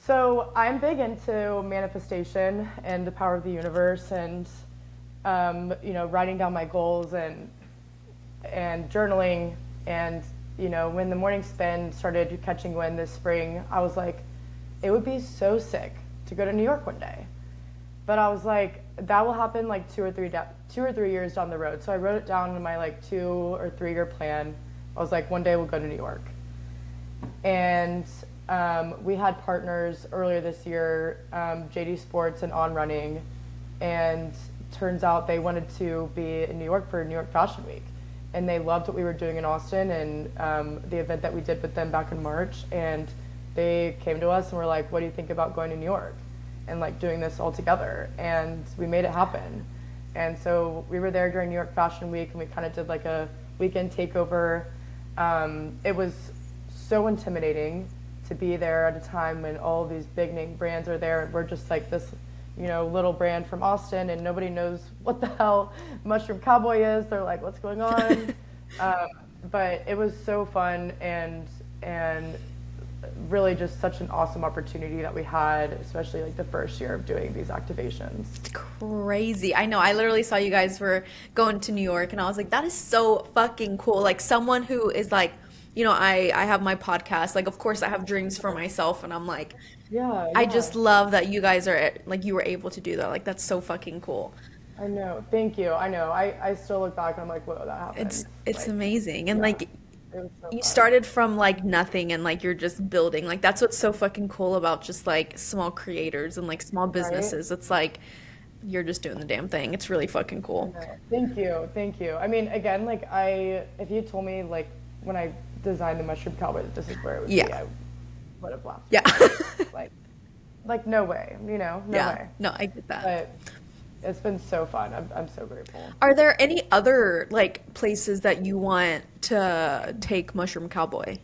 So I'm big into manifestation and the power of the universe, and writing down my goals and journaling. And when the morning spin started catching wind this spring, I was like, it would be so sick to go to New York one day. But I was like, that will happen like 2 or 3 years down the road. So I wrote it down in my like 2 or 3 year plan. I was like, one day we'll go to New York. And we had partners earlier this year, JD Sports and On Running, and turns out they wanted to be in New York for New York Fashion Week, and they loved what we were doing in Austin and the event that we did with them back in March, and they came to us and were like, "What do you think about going to New York and like doing this all together?" And we made it happen. And so we were there during New York Fashion Week, and we kind of did like a weekend takeover. It was so intimidating to be there at a time when all of these big name brands are there, and we're just like this, little brand from Austin, and nobody knows what the hell Mushroom Cowboy is. They're like, "What's going on?" But it was so fun, and really just such an awesome opportunity that we had, especially like the first year of doing these activations. Crazy. I know. I literally saw you guys were going to New York and I was like, that is so fucking cool. Like someone who is like, I have my podcast. Like, of course, I have dreams for myself, and I'm like, Yeah, I yeah. just love that you guys are like you were able to do that. Like, that's so fucking cool. I know. Thank you. I know. I still look back and I'm like, whoa, that It's happened. it's Like, amazing. And yeah, like it was so you fun. started from like nothing and like you're just building. Like that's what's so fucking cool about just like small creators and like small Right? businesses. It's like you're just doing the damn thing. It's really fucking I cool. know. Thank you. Thank you. I mean, again, like if you told me like when I designed the Mushroom Cowboy that this is where it would be, Yeah. I would have laughed Yeah. in my face. Like no way, no Yeah. way. No, I get that. But it's been so fun. I'm so grateful. Are there any other like places that you want to take Mushroom Cowboy?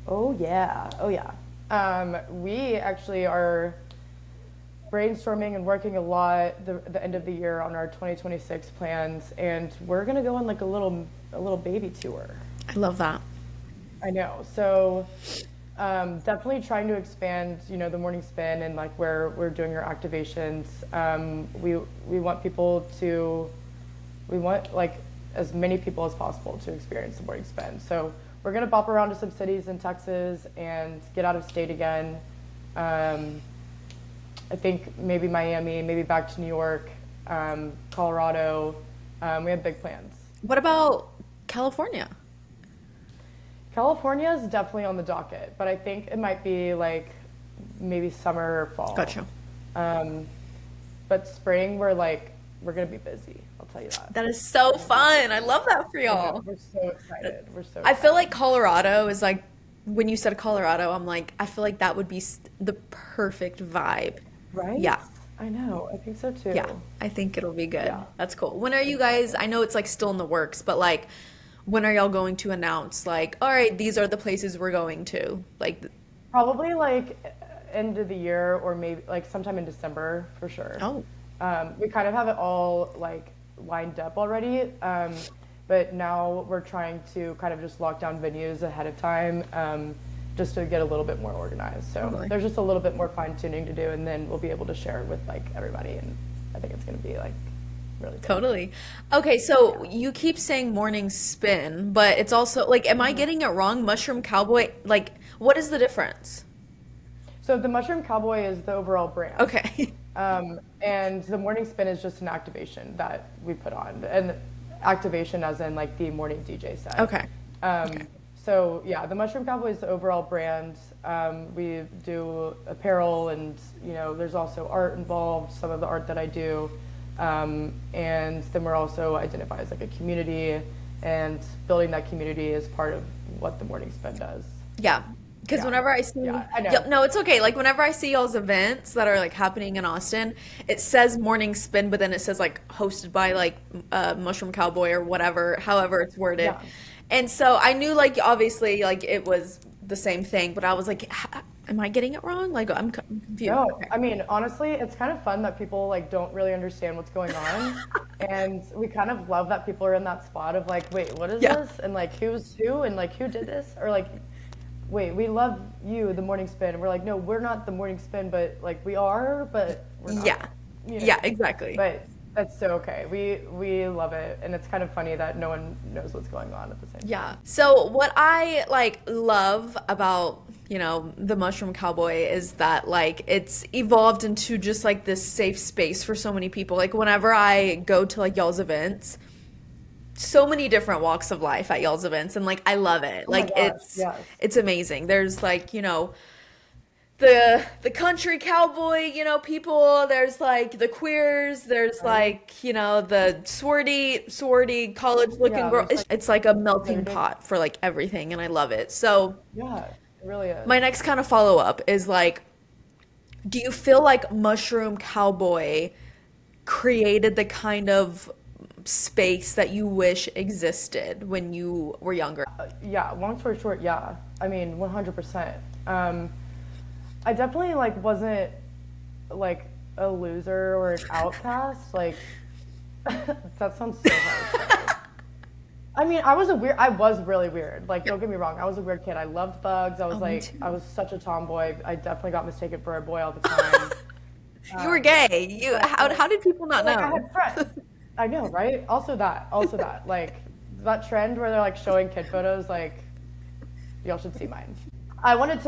Oh yeah. Oh yeah. We actually are brainstorming and working a lot the end of the year on our 2026 plans, and we're gonna go on like a little baby tour. I love that. I know. So definitely trying to expand, the morning spin and like where we're doing our activations. We want we want like as many people as possible to experience the morning spin. So we're gonna bop around to some cities in Texas and get out of state again. I think maybe Miami, maybe back to New York, Colorado. We have big plans. What about California? California is definitely on the docket, but I think it might be like maybe summer or fall. Gotcha. Um, but spring, we're gonna be busy. I'll tell you that. That is so fun. I love that for I know, y'all. we're so excited. We're so I feel excited. like Colorado is like, when you said Colorado, I'm like, I feel like that would be the perfect vibe. Right? Yeah. I know. I think so too. Yeah. I think it'll be good. Yeah. That's cool. When are you guys, I know it's like still in the works, but like, when are y'all going to announce like, all right, these are the places we're going to? Like, Probably like end of the year or maybe like sometime in December for sure. oh, We kind of have it all like lined up already, but now we're trying to kind of just lock down venues ahead of time, just to get a little bit more organized. So totally. there's just a little bit more fine tuning to do, and then we'll be able to share with like everybody, and I think it's going to be like really good. Totally. Okay, so Yeah. you keep saying morning spin, but it's also like, am I getting it wrong? Mushroom Cowboy, like, what is the difference? So the Mushroom Cowboy is the overall brand. Okay. And the morning spin is just an activation that we put on, and activation as in like the morning DJ set. Okay. Okay. So yeah, the Mushroom Cowboy is the overall brand. We do apparel, and there's also art involved. Some of the art that I do, and then we're also identify as like a community, and building that community is part of what the morning spin does. Yeah. Because Yeah, whenever I see, yeah, I know. Yep, no, it's okay. Like whenever I see y'all's events that are like happening in Austin, it says morning spin, but then it says like hosted by like Mushroom Cowboy or whatever, however it's worded. Yeah. And so I knew like obviously like it was the same thing, but I was like, am I getting it wrong? Like I'm confused. No, Okay. I mean, honestly, it's kind of fun that people like don't really understand what's going on. And we kind of love that people are in that spot of like, wait, what is Yeah. this? And like who's who and like who did this? Or like, wait, we love you, the morning spin. And we're like, no, we're not the morning spin, but like we are, but we're not, Yeah. you know. Yeah, exactly. But that's so okay. We love it. And it's kind of funny that no one knows what's going on at the same Yeah. time. So what I like love about, the Mushroom Cowboy is that like it's evolved into just like this safe space for so many people. Like whenever I go to like y'all's events, so many different walks of life at y'all's events and like I love it. Oh my Like gosh, it's yes. it's amazing. There's like, the country cowboy, people, there's like the queers, there's Right? like, the swarty college looking Yeah, girl. there's It's, like it's like a melting everything. pot for like everything and I love it. So Yeah, it really is. my next kind of follow up is like, do you feel like Mushroom Cowboy created the kind of space that you wish existed when you were younger? Yeah, long story short, yeah. I mean, 100%. I definitely like wasn't like a loser or an outcast. Like that sounds so harsh. I mean, I was really weird. Like, Yeah. don't get me wrong, I was a weird kid. I loved bugs. Oh, me I too. was such a tomboy. I definitely got mistaken for a boy all the time. You were Um, gay. You but how did people not but like I know? had friends. I know, right? Also that, like that trend where they're like showing kid photos, like y'all should see mine. I wanted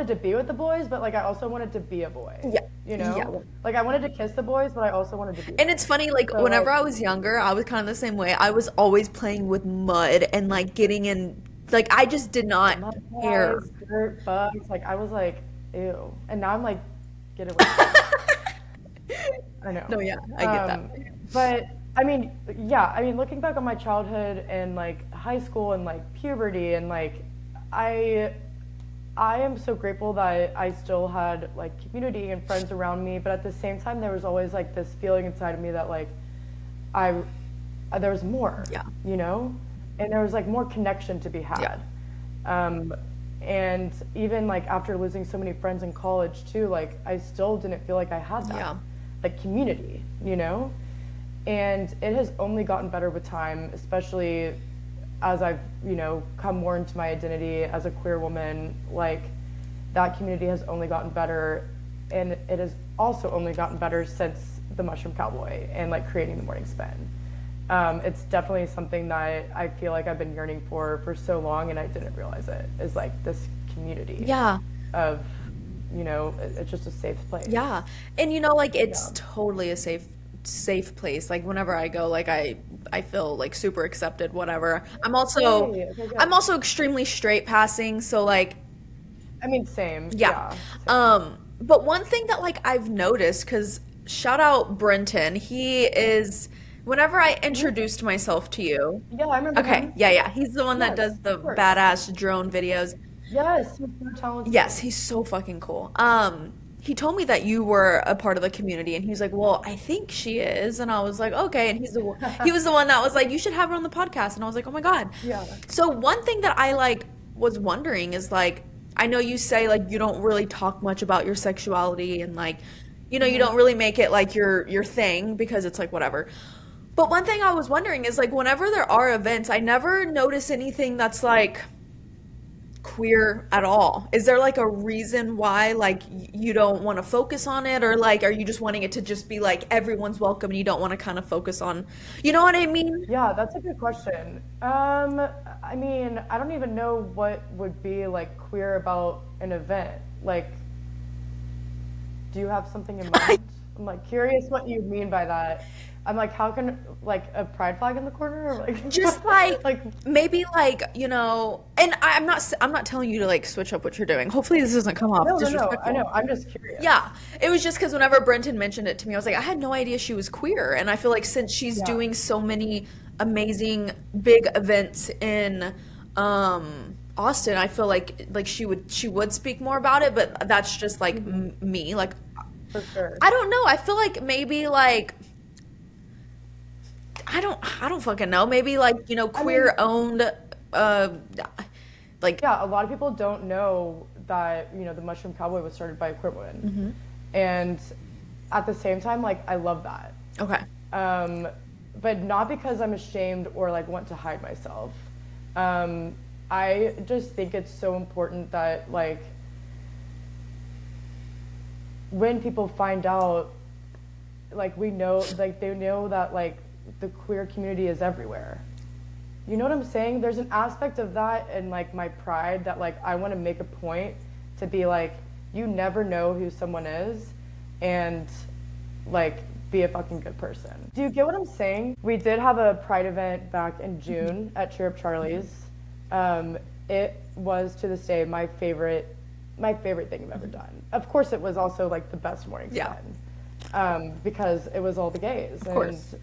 to be with the boys, but like I also wanted to be a boy. Yeah. You Yeah. know? Like I wanted to kiss the boys, but I also wanted to be And them. it's funny, like So whenever like I was younger, I was kind of the same way. I was always playing with mud and like getting in, like I just did not mud care. pies, dirt, bugs, like I was like, ew. And now I'm like, get away from me. I know. No, yeah, I get that. Um, but I mean, yeah, I mean, looking back on my childhood and like high school and like puberty and like I I am so grateful that I still had like community and friends around me, but at the same time there was always like this feeling inside of me that like I there was more, Yeah. you know? And there was like more connection to be Yeah. had. Um, and even like after losing so many friends in college too, like I still didn't feel like I had that, Yeah. like community, you know? And it has only gotten better with time, especially as I've, come more into my identity as a queer woman. Like that community has only gotten better, and it has also only gotten better since the Mushroom Cowboy and like creating the morning spin. It's definitely something that I feel like I've been yearning for so long, and I didn't realize it is like this community Yeah. of, it's just a safe place. Yeah. And like it's Yeah. totally a safe place. Like whenever I go, like I feel like super accepted, whatever. Yay. Okay, I'm good. also extremely straight passing, so like I mean, same. yeah. Yeah, same. But one thing that like I've noticed, because shout out Brenton, he is whenever I Mhm. introduced myself to you. Yeah, I remember Okay, him. yeah, yeah. He's the one that Yes, does the of course. badass drone videos. Yes, he's so Yes, talented. he's so fucking cool. He told me that you were a part of the community, and he's like, "Well, I think she is," and I was like, "Okay." And he was the one that was like, "You should have her on the podcast," and I was like, "Oh my God." Yeah. So one thing that I like was wondering is like, I know you say like you don't really talk much about your sexuality, and like, you Hmm. don't really make it like your thing because it's like whatever. But one thing I was wondering is like whenever there are events, I never notice anything that's like queer at all. Is there like a reason why like you don't want to focus on it, or like are you just wanting it to just be like everyone's welcome and you don't want to kind of focus on, you know what I mean? Yeah, that's a good question. I mean, I don't even know what would be like queer about an event. Like, do you have something in mind? I'm like curious what you mean by that. I'm like, how can like a pride flag in the corner or like Just like like maybe like, and I'm not telling you to like switch up what you're doing. Hopefully this doesn't come off no, I know. disrespectful. I'm just curious. Yeah, it was just because whenever Brenton mentioned it to me, I was like, I had no idea she was queer. And I feel like since she's Yeah. doing so many amazing big events in Austin, I feel like she would speak more about it. But that's just like Hmm. me. Like For sure. I don't know. I feel like maybe like I don't fucking know. Maybe like I mean, queer owned uh like Yeah, a lot of people don't know that, the Mushroom Cowboy was started by a queer woman. And at the same time, like, I love that. okay. Um, but not because I'm ashamed or like want to hide myself. Um, I just think it's so important that like when people find out, like we know, like they know that like the queer community is everywhere. You know what I'm saying? There's an aspect of that and like my pride that like I want to make a point to be like, you never know who someone is, and like be a fucking good person. Do you get what I'm saying? We did have a pride event back in June at Cheer Up Charlie's. It was to this day my favorite thing I've ever done. Of course, it was also like the best morning spin, because it was all the gays,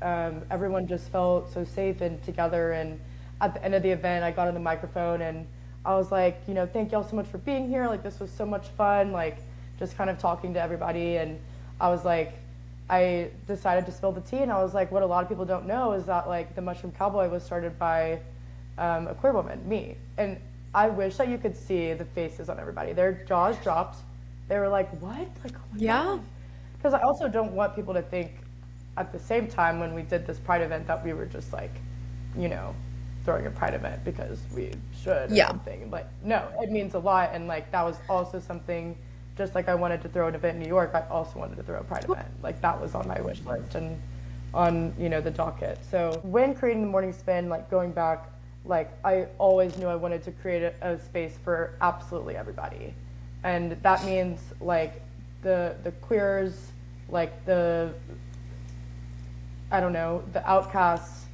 and everyone just felt so safe and together. And at the end of the event, I got on the microphone and I was like, thank y'all so much for being here. Like this was so much fun. Like just kind of talking to everybody, and I was like, I decided to spill the tea, and I was like, what a lot of people don't know is that like the Mushroom Cowboy was started by a queer woman, me. And I wish that you could see the faces on everybody. Their jaws dropped. They were like, what? Like, oh my God. Because I also don't want people to think at the same time when we did this pride event that we were just like, throwing a pride event because we should or something. Like, no, it means a lot. And like, that was also something, just like I wanted to throw an event in New York, I also wanted to throw a pride event. Like that was on my wish list and on, the docket. So when creating the morning spin, like going back, like I always knew I wanted to create a space for absolutely everybody. And that means like the queers, like the outcasts,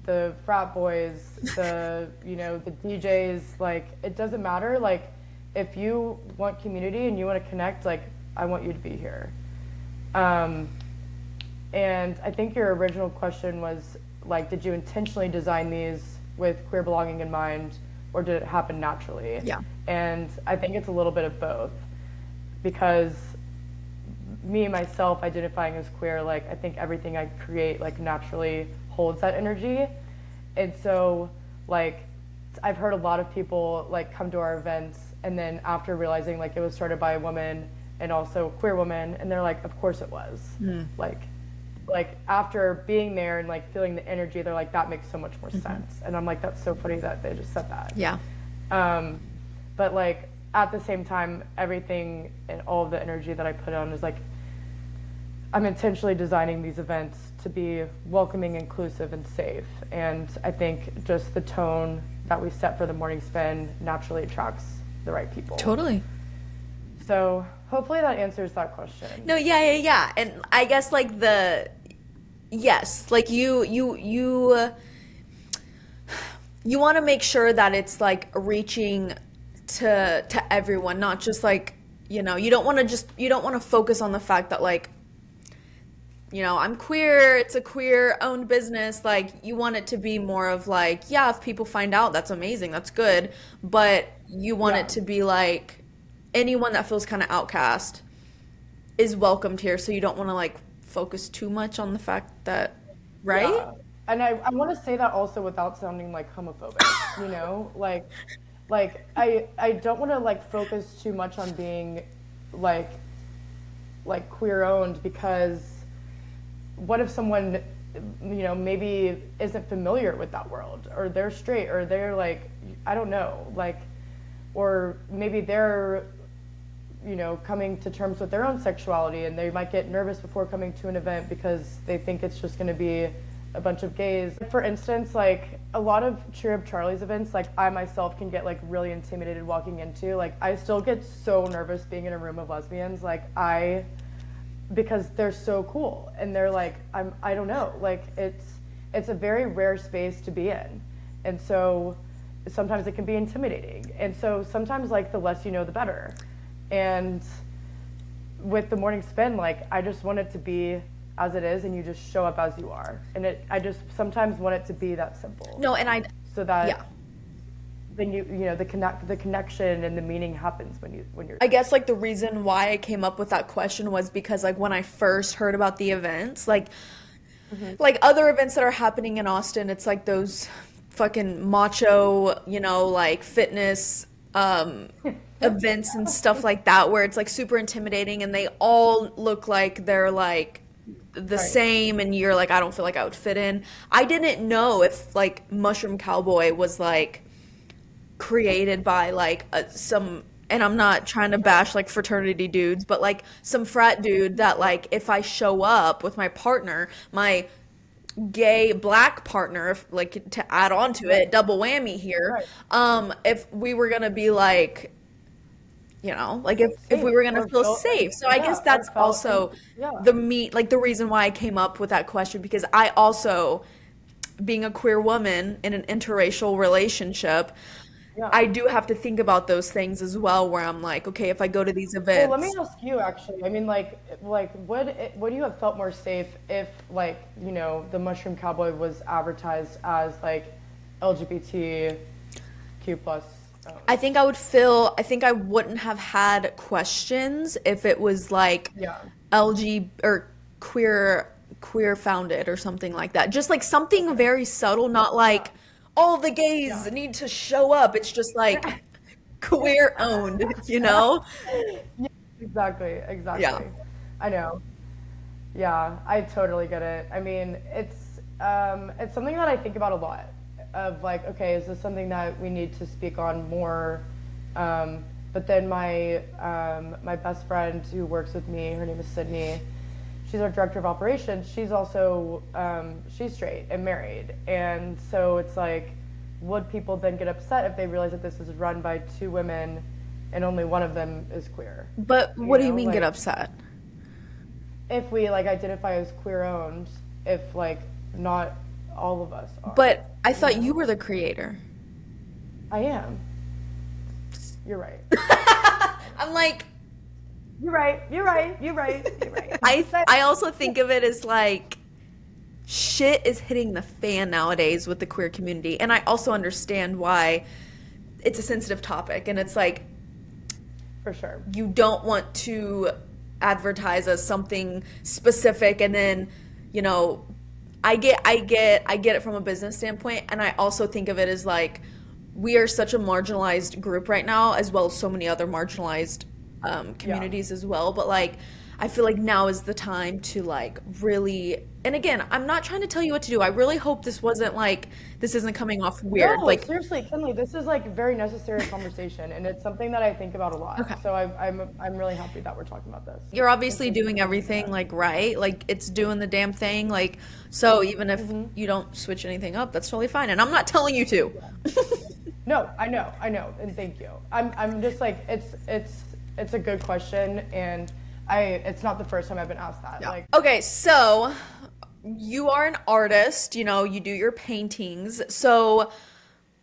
the frat boys, the DJs, like it doesn't matter. Like if you want community and you want to connect, like I want you to be here. And I think your original question was like, did you intentionally design these with queer belonging in mind, or did it happen naturally? Yeah. And I think it's a little bit of both, because me myself identifying as queer, like I think everything I create like naturally holds that energy. And so like I've heard a lot of people like come to our events and then after realizing like it was started by a woman and also a queer woman, and they're like, of course it was. Like after being there and like feeling the energy, they're like, that makes so much more sense. And I'm like, that's so funny that they just said that. Yeah. But like at the same time, everything and all of the energy that I put on is like, I'm intentionally designing these events to be welcoming, inclusive, and safe. And I think just the tone that we set for the morning spin naturally attracts the right people. Totally. So hopefully that answers that question. No, yeah. And I guess like yes, like you want to make sure that it's like reaching to everyone, not just like, you don't want to focus on the fact that like, I'm queer, it's a queer owned business. Like you want it to be more of like, yeah, if people find out, that's amazing, that's good. But you want it to be like anyone that feels kind of outcast is welcomed here. So you don't want to like focus too much on the fact that, right? Yeah. And I want to say that also without sounding like homophobic, like I don't want to like focus too much on being like queer owned, because what if someone maybe isn't familiar with that world, or they're straight, or they're like, I don't know, like, or maybe they're coming to terms with their own sexuality, and they might get nervous before coming to an event because they think it's just going to be a bunch of gays. For instance, like a lot of Cheer Up Charlie's events, like I myself can get like really intimidated walking into. Like I still get so nervous being in a room of lesbians. Like because they're so cool and they're like, I don't know, like it's a very rare space to be in, and so sometimes it can be intimidating. And so sometimes like the less you know, the better. And with the morning spin, like I just want it to be as it is, and you just show up as you are. And I just sometimes want it to be that simple. No, and so that then the connection and the meaning happens when you're. I guess like the reason why I came up with that question was because like when I first heard about the events, like other events that are happening in Austin, it's like those fucking macho, like fitness events and stuff like that where it's like super intimidating and they all look like they're like the Right. same and you're like I don't feel like I would fit in. I didn't know if like Mushroom Cowboy was like created by like some, and I'm not trying to bash like fraternity dudes, but like some frat dude that like if I show up with my partner, my gay black partner, like to add on to Right. it, double whammy here. Right. If we were gonna be like, like if we Safe were gonna or feel felt safe. So I guess or that's felt and also yeah. like the reason why I came up with that question because I also, being a queer woman in an interracial relationship, Yeah. I do have to think about those things as well, where I'm like, okay, if I go to these Well, let me events, ask you actually. I mean, would you have felt more safe if, like, the Mushroom Cowboy was advertised as like LGBTQ plus owned? I think I wouldn't have had questions if it was like Yeah. LG or queer founded or something like that. Just like something Okay. very subtle, not Yeah. like all the gays Yeah. need to show up. It's just like queer owned, you know? Yeah. Exactly. Yeah. Exactly. I know. Yeah, I totally get it. I mean, it's something that I think about a lot. Of like, okay, is this something that we need to speak on more? But then my best friend who works with me, her name is Sydney. She's our director of operations. She's also she's straight and married, and so it's like, would people then get upset if they realize that this is run by two women, and only one of them is queer? But You what do you know, mean get like upset? if we like identify as queer owned, if like not all of us are, But I you thought you know? were the creator. I am. You're right. I'm like, You're right. You're right. You're right. You're right. I'm I just saying. I also think of it as like shit is hitting the fan nowadays with the queer community. And I also understand why it's a sensitive topic. And it's like For sure. you don't want to advertise as something specific and then, you know, I get it from a business standpoint. And I also think of it as like we are such a marginalized group right now, as well as so many other marginalized Yeah. communities as well. But like, I feel like now is the time to like really. And again, I'm not trying to tell you what to do. I really hope this wasn't like this isn't coming off weird. No, Like, seriously, Kinley, this is like very necessary conversation, and it's something that I think about a lot. okay, So I'm really happy that we're talking about this. you're And obviously thank you for doing bringing it everything up. like right. Like it's doing the damn thing. Like so, even if Mm-hmm. you don't switch anything up, that's totally fine. And I'm not telling you to. Yeah. No, I know, and thank you. I'm just like it's a good question, and it's not the first time I've been asked that. Yeah. Like, Okay, so you are an artist, you do your paintings. So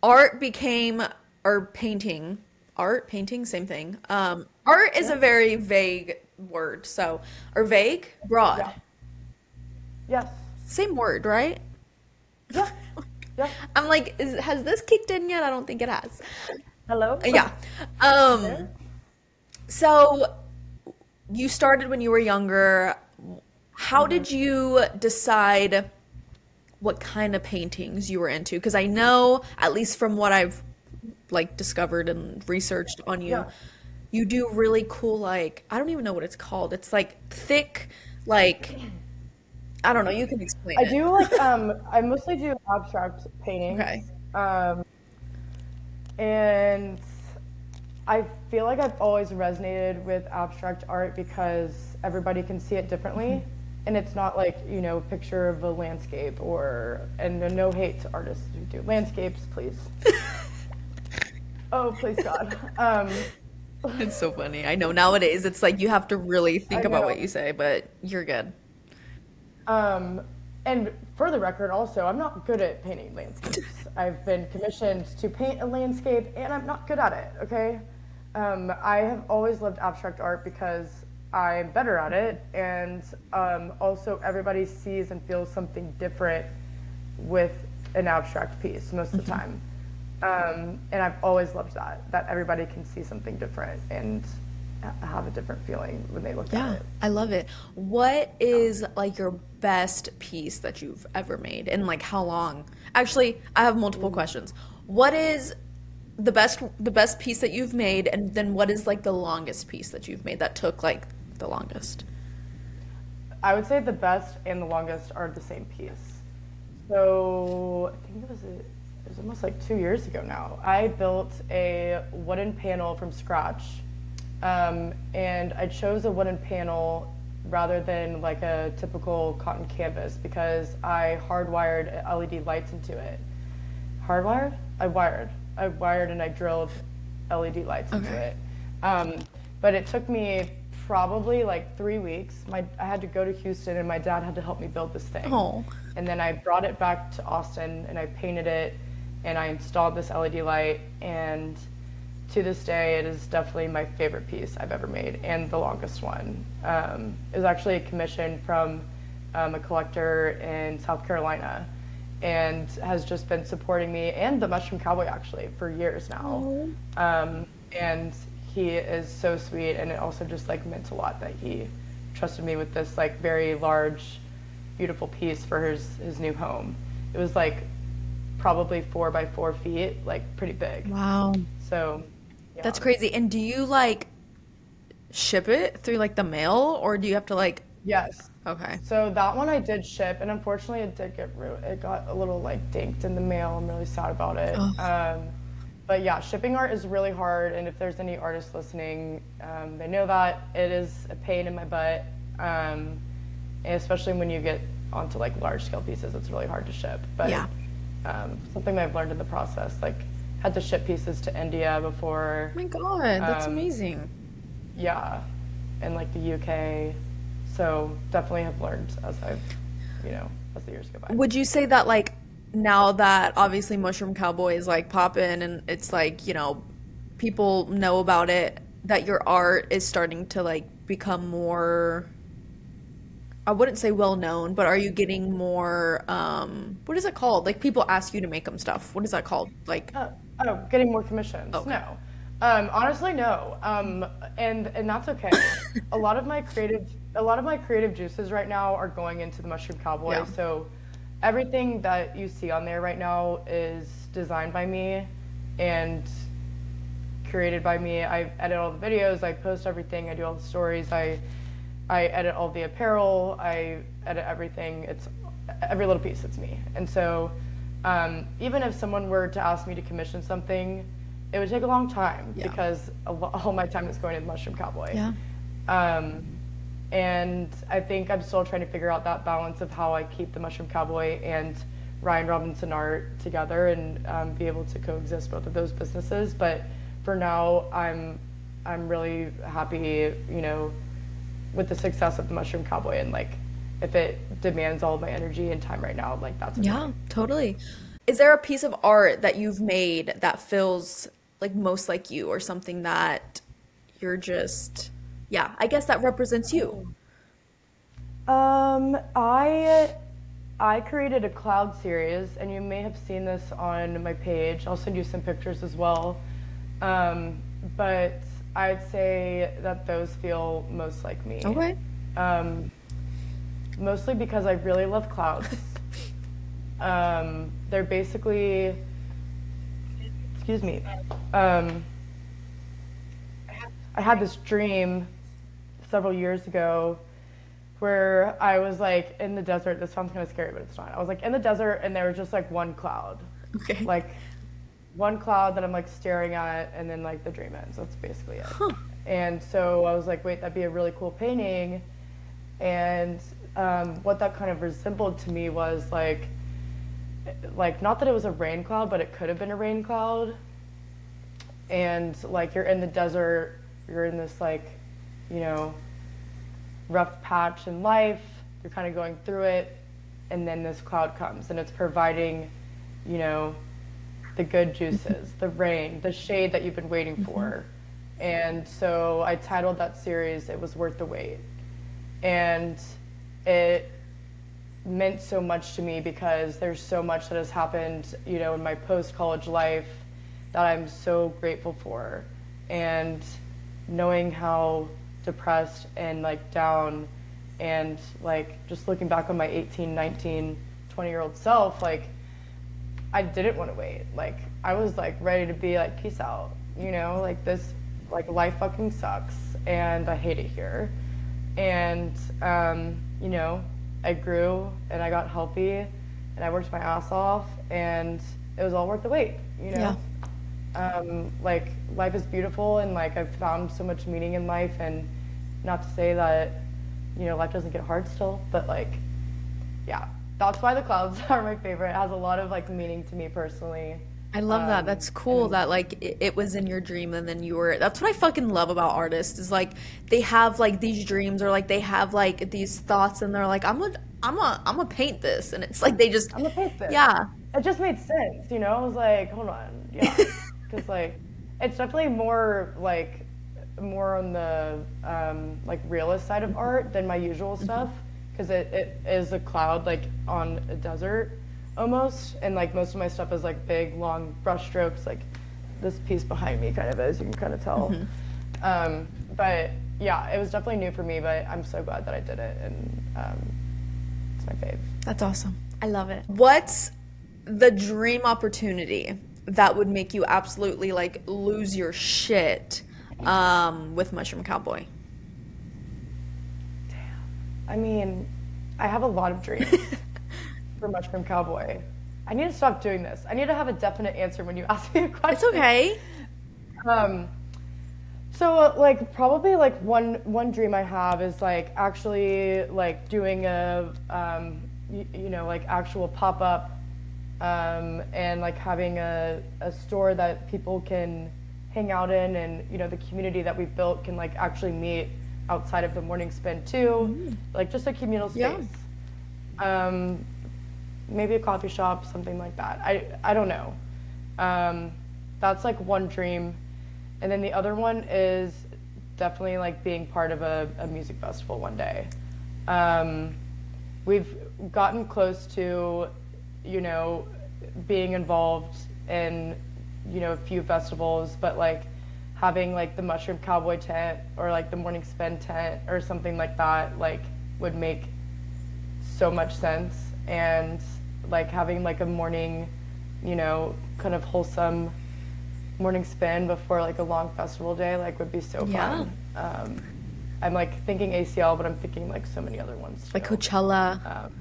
art became, or painting, art, painting, same thing. Art is yeah, a very vague word. So, or vague, yeah, broad. yes, Same word, right? yeah, yeah. I'm like, has this kicked in yet? I don't think it has. Hello, Yeah. you there? So you started when you were younger. How Mm-hmm. did you decide what kind of paintings you were into? Because I know, at least from what I've like discovered and researched on you, Yeah. you do really cool like I don't even know what it's called. It's like thick, like I don't know. You can explain I it. do like I mostly do abstract Okay. paintings, and I feel like I've always resonated with abstract art because everybody can see it differently, and it's not like a picture of a landscape and no hate to artists who do landscapes, please. Oh, please God. It's so funny. I know nowadays it's like you have to really I think about what know. you say, but you're good. Um, and for the record, also, I'm not good at painting landscapes. I've been commissioned to paint a landscape, and I'm not good at it, okay? I have always loved abstract art because I'm better at it, and also everybody sees and feels something different with an abstract piece most of the time. And I've always loved that everybody can see something different. And have a different feeling when they look at Yeah, it. I love it. What is like your best piece that you've ever made and like how long? Actually, I have multiple questions. What is the best piece that you've made and then what is like the longest piece that you've made that took like the longest? I would say the best and the longest are the same piece. So I think it was almost like 2 years ago now. I built a wooden panel from scratch, and I chose a wooden panel rather than like a typical cotton canvas because I hardwired LED lights into it. Hardwired? I wired and I drilled LED lights into Okay. it. Um, but it took me probably like 3 weeks. I had to go to Houston and my dad had to help me build this thing. Oh, And then I brought it back to Austin and I painted it and I installed this LED light. And to this day, it is definitely my favorite piece I've ever made and the longest one. It was actually a commission from a collector in South Carolina and has just been supporting me and the Mushroom Cowboy actually for years now. oh, And he is so sweet, and it also just like meant a lot that he trusted me with this like very large, beautiful piece for his new home. It was like probably 4 by 4 feet, like pretty big. wow. So, yeah. That's crazy. And do you like ship it through like the mail or do you have to like Yes. okay. So that one I did ship, and unfortunately it did get ruined. It got a little like dinked in the mail. I'm really sad about it. Oh, But yeah, shipping art is really hard, and if there's any artists listening, they know that it is a pain in my butt, and especially when you get onto like large scale pieces, it's really hard to ship. But yeah. something that I've learned in the process, like had to ship pieces to India before, Oh my God, that's um, amazing. yeah, and like the UK. So definitely have learned as I've, as the years go by. Would you say that like now that obviously Mushroom Cowboy is like popping and it's like, people know about it, that your art is starting to like become more, I wouldn't say well known, but are you getting more, what is it called? Like people ask you to make them stuff. What is that called? Like, Getting more commissions. okay. No. Honestly, no. And that's okay. A lot of my creative juices right now are going into the Mushroom Cowboy. Yeah. So everything that you see on there right now is designed by me and created by me. I edit all the videos, I post everything, I do all the stories, I edit all the apparel, I edit everything. It's every little piece, it's me. And so even if someone were to ask me to commission something, it would take a long time Yeah. because all my time is going to the Mushroom Cowboy. Yeah. Um, and I think I'm still trying to figure out that balance of how I keep the Mushroom Cowboy and Ryan Robinson art together and be able to coexist both of those businesses. But for now, I'm really happy, with the success of the Mushroom Cowboy, and like if it demands all of my energy and time right now, like that's okay. Yeah, totally. Is there a piece of art that you've made that feels like most like you or something that you're just, yeah, I guess that represents you? Um, I I created a cloud series, and you may have seen this on my page. I'll send you some pictures as well. But I'd say that those feel most like me. Okay. Um, Mostly because I really love clouds. They're basically, excuse me. Um, I had this dream several years ago where I was like in the desert. This sounds kind of scary, but it's not. I was like in the desert and there was just like one cloud. Okay. Like one cloud that I'm like staring at, and then like the dream ends. That's basically it. Huh. And so I was like, wait, that'd be a really cool painting. And what that kind of resembled to me was like not that it was a rain cloud, but it could have been a rain cloud. And like you're in the desert, you're in this like, you know, rough patch in life. You're kind of going through it, and then this cloud comes, and it's providing, you know, the good juices, the rain, the shade that you've been waiting for. And so I titled that series, It Was Worth the Wait. And it meant so much to me because there's so much that has happened, you know, in my post-college life that I'm so grateful for. And knowing how depressed and like down and like just looking back on my 18, 19, 20-year-old self, like I didn't want to wait. Like I was like ready to be like, peace out, you know, like this, like life fucking sucks and I hate it here. And, you know, I grew and I got healthy and I worked my ass off and it was all worth the wait, you know? Like life is beautiful and like I've found so much meaning in life, and not to say that, you know, life doesn't get hard still, but like, yeah, that's why the clouds are my favorite. It has a lot of like meaning to me personally. I love that. That's cool And that like it was in your dream and then you were, that's what I fucking love about artists is like they have like these dreams or like they have like these thoughts and they're like I'm gonna paint this, and it's like they just I'm gonna paint this. yeah. It just made sense, you know? I was like, hold on, yeah. Because like, it's definitely more like, more on the like realist side of art than my usual stuff. Because it is a cloud like on a desert almost. And like most of my stuff is like big, long brush strokes, like this piece behind me kind of is, you can kind of tell. But yeah, it was definitely new for me, but I'm so glad that I did it. And it's my fave. That's awesome. I love it. What's the dream opportunity that would make you absolutely like lose your shit with Mushroom Cowboy? I mean, I have a lot of dreams for Mushroom Cowboy. I need to stop doing this. I need to have a definite answer when you ask me a question. It's okay. So like probably like one dream I have is like actually like doing a you know, like actual pop-up and like having a store that people can hang out in, and you know, the community that we've built can like actually meet outside of the morning spin too. Like just a communal space. Maybe a coffee shop, something like that. I don't know. That's like one dream. And then the other one is definitely like being part of a music festival one day. We've gotten close to, you know, being involved in, you know, a few festivals, but like having like the Mushroom Cowboy tent or like the Morning Spin tent or something like that, like would make so much sense. And like having like a morning, you know, kind of wholesome morning spin before like a long festival day, like would be so fun. I'm like thinking ACL, but I'm thinking like so many other ones too. Like Coachella.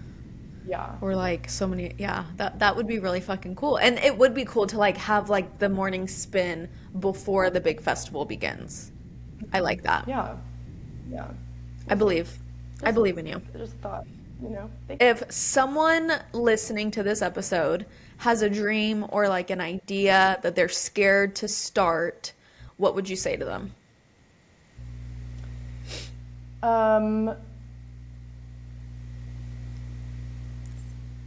Yeah. Or like so many, yeah, that would be really fucking cool. And it would be cool to like have like the morning spin before the big festival begins. I like that. Yeah. Yeah. I believe in you. I just thought, you know. If someone listening to this episode has a dream or like an idea that they're scared to start, what would you say to them?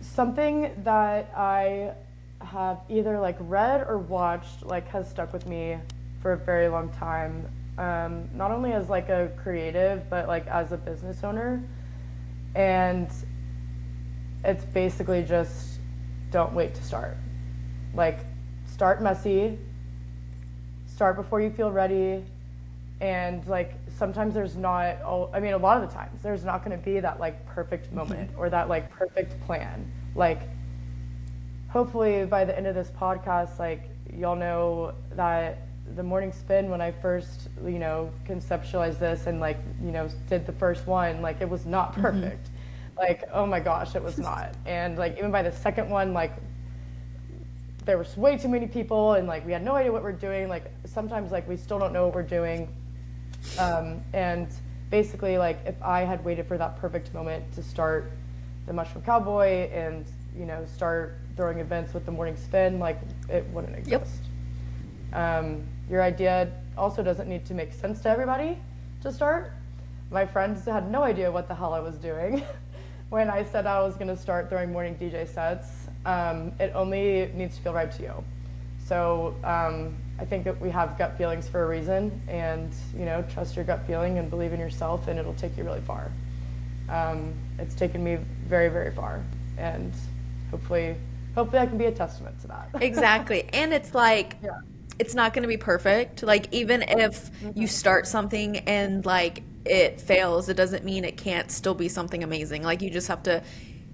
Something that I have either like read or watched like has stuck with me for a very long time. Not only as like a creative, but like as a business owner. And it's basically just don't wait to start. Like start messy, start before you feel ready. And like sometimes there's not, I mean, a lot of the times there's not going to be that like perfect moment or that like perfect plan. Like hopefully by the end of this podcast, like y'all know that the morning spin, when I first, you know, conceptualized this and like, you know, did the first one, like it was not perfect. Like, oh my gosh, it was not. And like even by the second one, like there was way too many people and like we had no idea what we're doing. Like sometimes like we still don't know what we're doing. And basically like if I had waited for that perfect moment to start the Mushroom Cowboy and, you know, start throwing events with the morning spin, like it wouldn't exist. Your idea also doesn't need to make sense to everybody to start. My friends had no idea what the hell I was doing when I said I was gonna start throwing morning DJ sets. It only needs to feel right to you. So I think that we have gut feelings for a reason, and you know, trust your gut feeling and believe in yourself, and it'll take you really far. It's taken me very, very far, and hopefully I can be a testament to that. Exactly. And it's like, it's not going to be perfect. Like, even if you start something and like it fails, it doesn't mean it can't still be something amazing. Like, you just have to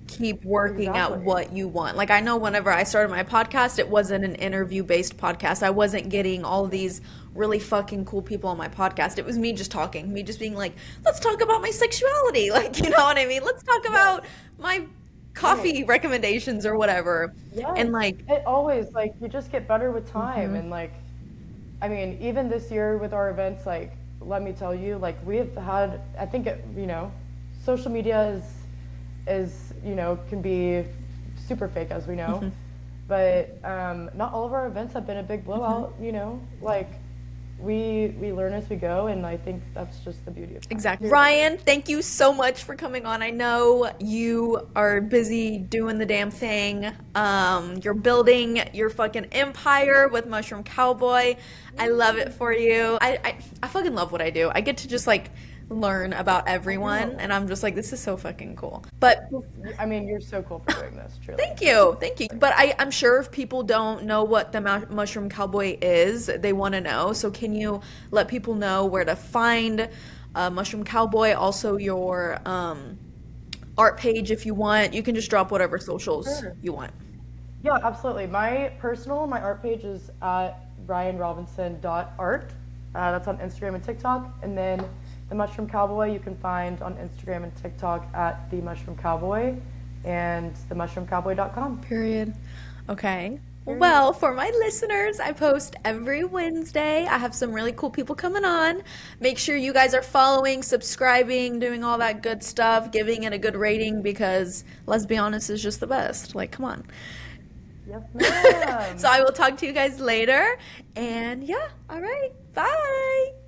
keep working at Exactly. what you want. Like, I know whenever I started my podcast, it wasn't an interview based podcast. I wasn't getting all these really fucking cool people on my podcast. It was me just talking, me just being like, let's talk about my sexuality. Like, you know what I mean? Let's talk Yes. about my Right. coffee recommendations or whatever. Yes. And like, It always like you just get better with time mhm, and like I mean, even this year with our events, like let me tell you, like we have had I think social media is, can be super fake as we know. mhm, But not all of our events have been a big mhm. blowout, like we learn as we go and I think that's just the beauty of time. Exactly. Ryan, thank you so much for coming on. I know you are busy doing the damn thing. You're building your fucking empire with Mushroom Cowboy. I love it for you. I fucking love what I do. I get to just like learn about I everyone, know. and I'm just like, this is so fucking cool. But I mean, you're so cool for doing this, truly. thank you, thank you. But I'm sure if people don't know what the Mushroom Cowboy is, they want to know. So can you let people know where to find Mushroom Cowboy? Also, your art page, if you want. You can just drop whatever socials Sure. you want. Yeah, absolutely. My art page is at ryanrobinson.art. That's on Instagram and TikTok. And then the Mushroom Cowboy you can find on Instagram and TikTok at the Mushroom Cowboy and themushroomcowboy.com. Period. Okay. Period. Well, for my listeners, I post every Wednesday. I have some really cool people coming on. Make sure you guys are following, subscribing, doing all that good stuff, giving it a good rating because let's be honest, it's just the best. Like, come on. Yes, So ma'am. I will talk to you guys later. And yeah, all right. Bye.